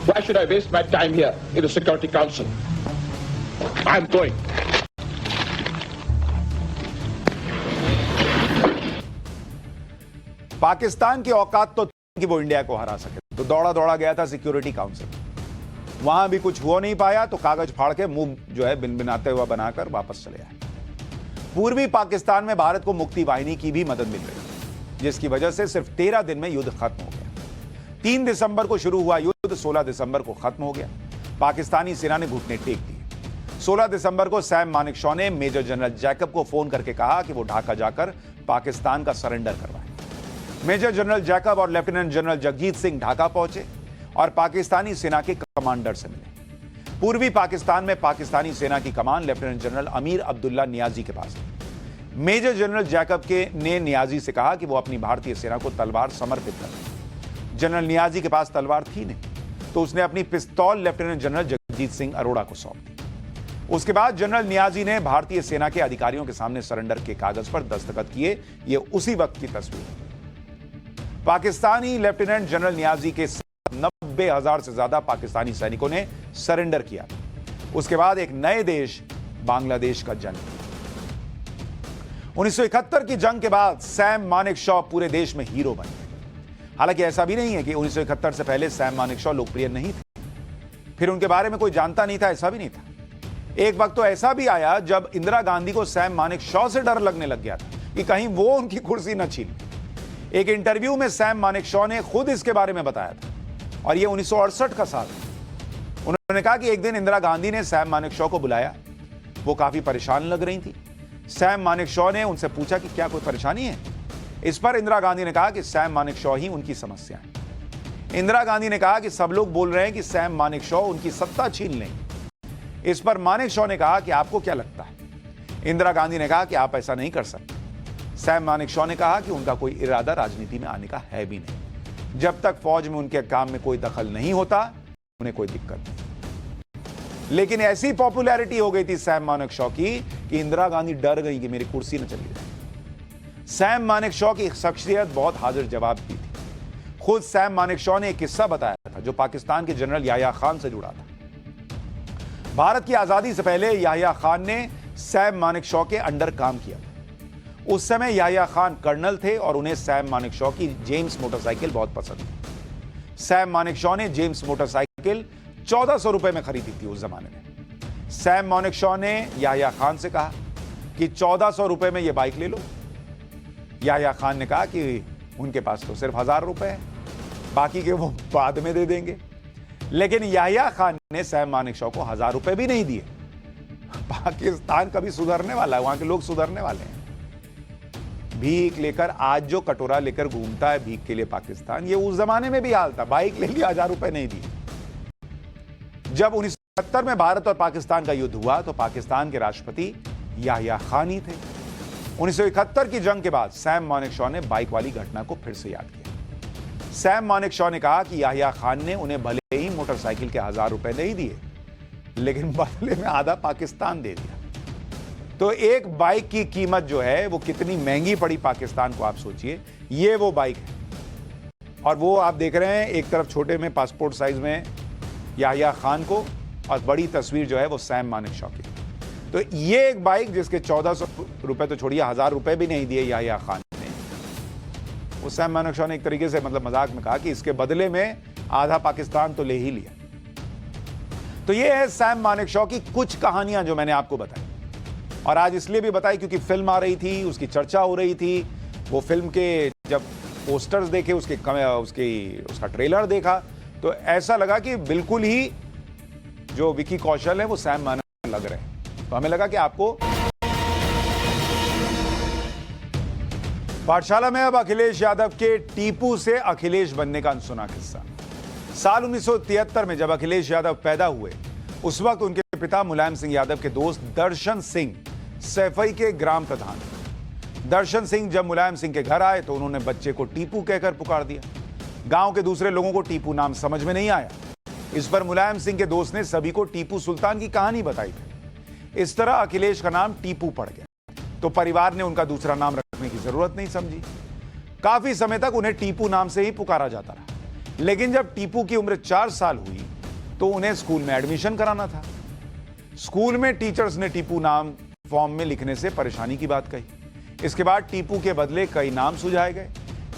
Why should I waste my time here in the Security Council? I'm going. Pakistan की औकात तो कि वो इंडिया को हरा सके, तो दौड़ा दौड़ा गया था सिक्योरिटी काउंसिल। वहां भी कुछ हो नहीं पाया तो कागज फाड़ के मुंह जो है बिनबिनाते हुआ बनाकर वापस चले आए। पूर्वी पाकिस्तान में भारत को मुक्ति वाहिनी की भी मदद मिल रही, जिसकी वजह से सिर्फ 13 दिन में युद्ध खत्म हो गया। 3 दिसंबर को शुरू हुआ युद्ध 16 दिसंबर को खत्म हो गया। पाकिस्तानी सेना ने घुटने टेक दिए। 16 दिसंबर को सैम मानेकशॉ ने मेजर जनरल जैकब को फोन करके कहा कि वो ढाका जाकर पाकिस्तान का सरेंडर करवाएं। मेजर जनरल जैकब और लेफ्टिनेंट जनरल जगजीत सिंह ढाका पहुंचे और पाकिस्तानी सेना के कमांडर से मिले। पूर्वी पाकिस्तान में पाकिस्तानी सेना की कमान lieutenant general Amir Abdullah Niazi के पास थी। मेजर जनरल जैकब ने नियाजी से कहा कि वो अपनी भारतीय सेना को तलवार समर्पित कर। जनरल नियाजी के पास तलवार थी नहीं, तो उसने अपनी पिस्तौल लेफ्टिनेंट जनरल जगजीत सिंह अरोड़ा को सौंप दी। उसके बाद जनरल नियाजी ने भारतीय सेना के अधिकारियों के सामने सरेंडर के कागज पर दस्तखत किए। ये उसी वक्त की तस्वीर है। पाकिस्तानी लेफ्टिनेंट जनरल नियाजी के 90,000 से ज्यादा पाकिस्तानी सैनिकों ने सरेंडर किया। उसके बाद एक नए देश बांग्लादेश का जन्म। 1971 की जंग के बाद सैम मानेकशॉ पूरे देश में हीरो बन गए। हालांकि ऐसा भी नहीं है कि 1971 से पहले सैम मानेकशॉ लोकप्रिय नहीं थे, फिर उनके बारे में कोई जानता नहीं था, ऐसा भी नहीं था। एक वक्त तो ऐसा भी आया जब इंदिरा गांधी को सैम मानेकशॉ से डर लगने लग गया था कि कहीं वो उनकी कुर्सी न छीन। एक इंटरव्यू में सैम मानेकशॉ ने खुद इसके बारे में बताया था, और यह 1968 का साल है। उन्होंने कहा कि एक दिन इंदिरा गांधी ने सैम मानेकशॉ को बुलाया। वो काफी परेशान लग रही थी। सैम मानेकशॉ ने उनसे पूछा कि क्या कोई परेशानी है। इस पर इंदिरा गांधी ने कहा कि सैम मानेकशॉ ही उनकी समस्या है। इंदिरा गांधी ने कहा कि सब लोग बोल रहे हैं कि सैम मानेकशॉ उनकी सत्ता छीन लेंगे। इस पर मानेकशॉ ने कहा कि आपको क्या लगता है। इंदिरा गांधी ने कहा कि आप ऐसा नहीं कर सकते। सैम मानेकशॉ ने कहा कि उनका कोई इरादा राजनीति में आने का है भी नहीं। जब तक फौज में उनके काम में कोई दखल नहीं होता, उन्हें कोई दिक्कत नहीं। लेकिन ऐसी पॉपुलैरिटी हो गई थी सैम मानेकशॉ की कि इंदिरा गांधी डर गई कि मेरी कुर्सी न चली जाए। सैम मानेकशॉ की शख्सियत बहुत हाजिर जवाब की थी। खुद सैम मानेकशॉ ने एक किस्सा बताया था जो पाकिस्तान के जनरल याह्या खान से जुड़ा था। भारत की आजादी से पहले याह्या खान ने सैम मानेकशॉ के अंडर काम किया था। उस समय याह्या खान कर्नल थे और उन्हें सैम मानेकशॉ की जेम्स मोटरसाइकिल बहुत पसंद थी। सैम मानेकशॉ ने जेम्स मोटरसाइकिल 1400 रुपए में खरीदी थी उस जमाने में। सैम मानेकशॉ ने याह्या खान से कहा कि 1400 रुपए में यह बाइक ले लो। याह्या खान ने कहा कि उनके पास तो सिर्फ 1000 रुपए है, बाकी के वो बाद में दे देंगे। लेकिन याह्या खान ने सैम मानेकशॉ को 1000 रुपए भी नहीं दिए। पाकिस्तान कभी सुधरने वाला है, वहां के लोग सुधरने वाले हैं। भीख लेकर आज जो कटोरा लेकर घूमता है भीख के लिए पाकिस्तान, ये उस जमाने में भी हाल था। बाइक ले लिया, 1000 रुपए नहीं दिए। जब 1970 में भारत और पाकिस्तान का युद्ध हुआ तो पाकिस्तान के राष्ट्रपति याह्या खान ही थे। 1971 की जंग के बाद सैम मानेकशॉ ने बाइक वाली घटना को फिर से याद किया। सैम मानेकशॉ ने कहा कि याह्या खान ने उन्हें भले ही मोटरसाइकिल के 1000 रुपए नहीं दिए, लेकिन बदले में आधा पाकिस्तान दे दिया। तो एक बाइक की कीमत जो है वो कितनी महंगी पड़ी पाकिस्तान को, आप सोचिए। ये वो बाइक है और वो आप देख रहे हैं, एक तरफ छोटे में पासपोर्ट साइज में याह्या खान को और बड़ी तस्वीर जो है वो सैम मानेकशॉ की। तो ये एक बाइक जिसके 1400 रुपए तो छोड़िए, 1000 रुपए भी नहीं दिए याह्या खान ने। वो सैम मानेकशॉ ने एक तरीके से मतलब मजाक में कहा कि इसके बदले में आधा पाकिस्तान तो ले ही लिया। तो ये है सैम मानेकशॉ की कुछ कहानियां जो मैंने आपको बताई, और आज इसलिए भी बताई क्योंकि फिल्म आ रही थी, उसकी चर्चा हो रही थी। वो फिल्म के जब पोस्टर्स देखे, उसका ट्रेलर देखा, तो ऐसा लगा कि बिल्कुल ही जो विकी कौशल है वो सैम मानेकशॉ लग रहे हैं। तो हमें लगा कि आपको पाठशाला में अब अखिलेश यादव के टीपू से अखिलेश बनने का अनसुना किस्सा। साल 1973 में जब अखिलेश यादव पैदा हुए, उस वक्त उनके पिता मुलायम सिंह यादव के दोस्त दर्शन सिंह सैफई के ग्राम प्रधान। दर्शन सिंह जब मुलायम सिंह के घर आए तो उन्होंने बच्चे को टीपू कहकर पुकार दिया। गांव के दूसरे लोगों को टीपू नाम समझ में नहीं आया। इस पर मुलायम सिंह के दोस्त ने सभी को टीपू सुल्तान की कहानी बताई थी। इस तरह अखिलेश का नाम टीपू पड़ गया, तो परिवार ने उनका दूसरा नाम रखने की जरूरत नहीं समझी। काफी समय तक उन्हें टीपू नाम से ही पुकारा जाता रहा। लेकिन जब टीपू की उम्र 4 साल हुई तो उन्हें स्कूल में एडमिशन कराना था। स्कूल में टीचर्स ने टीपू नाम फॉर्म में लिखने से परेशानी की बात कही। इसके बाद टीपू के बदले कई नाम सुझाए गए,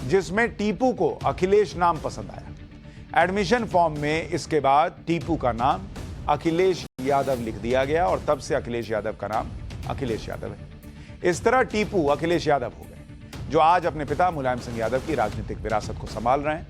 जिसमें टीपू को अखिलेश नाम पसंद आया। एडमिशन फॉर्म में इसके बाद टीपू का नाम अखिलेश यादव लिख दिया गया और तब से अखिलेश यादव का नाम अखिलेश यादव है। इस तरह टीपू अखिलेश यादव हो गए, जो आज अपने पिता मुलायम सिंह यादव की राजनीतिक विरासत को संभाल रहे हैं।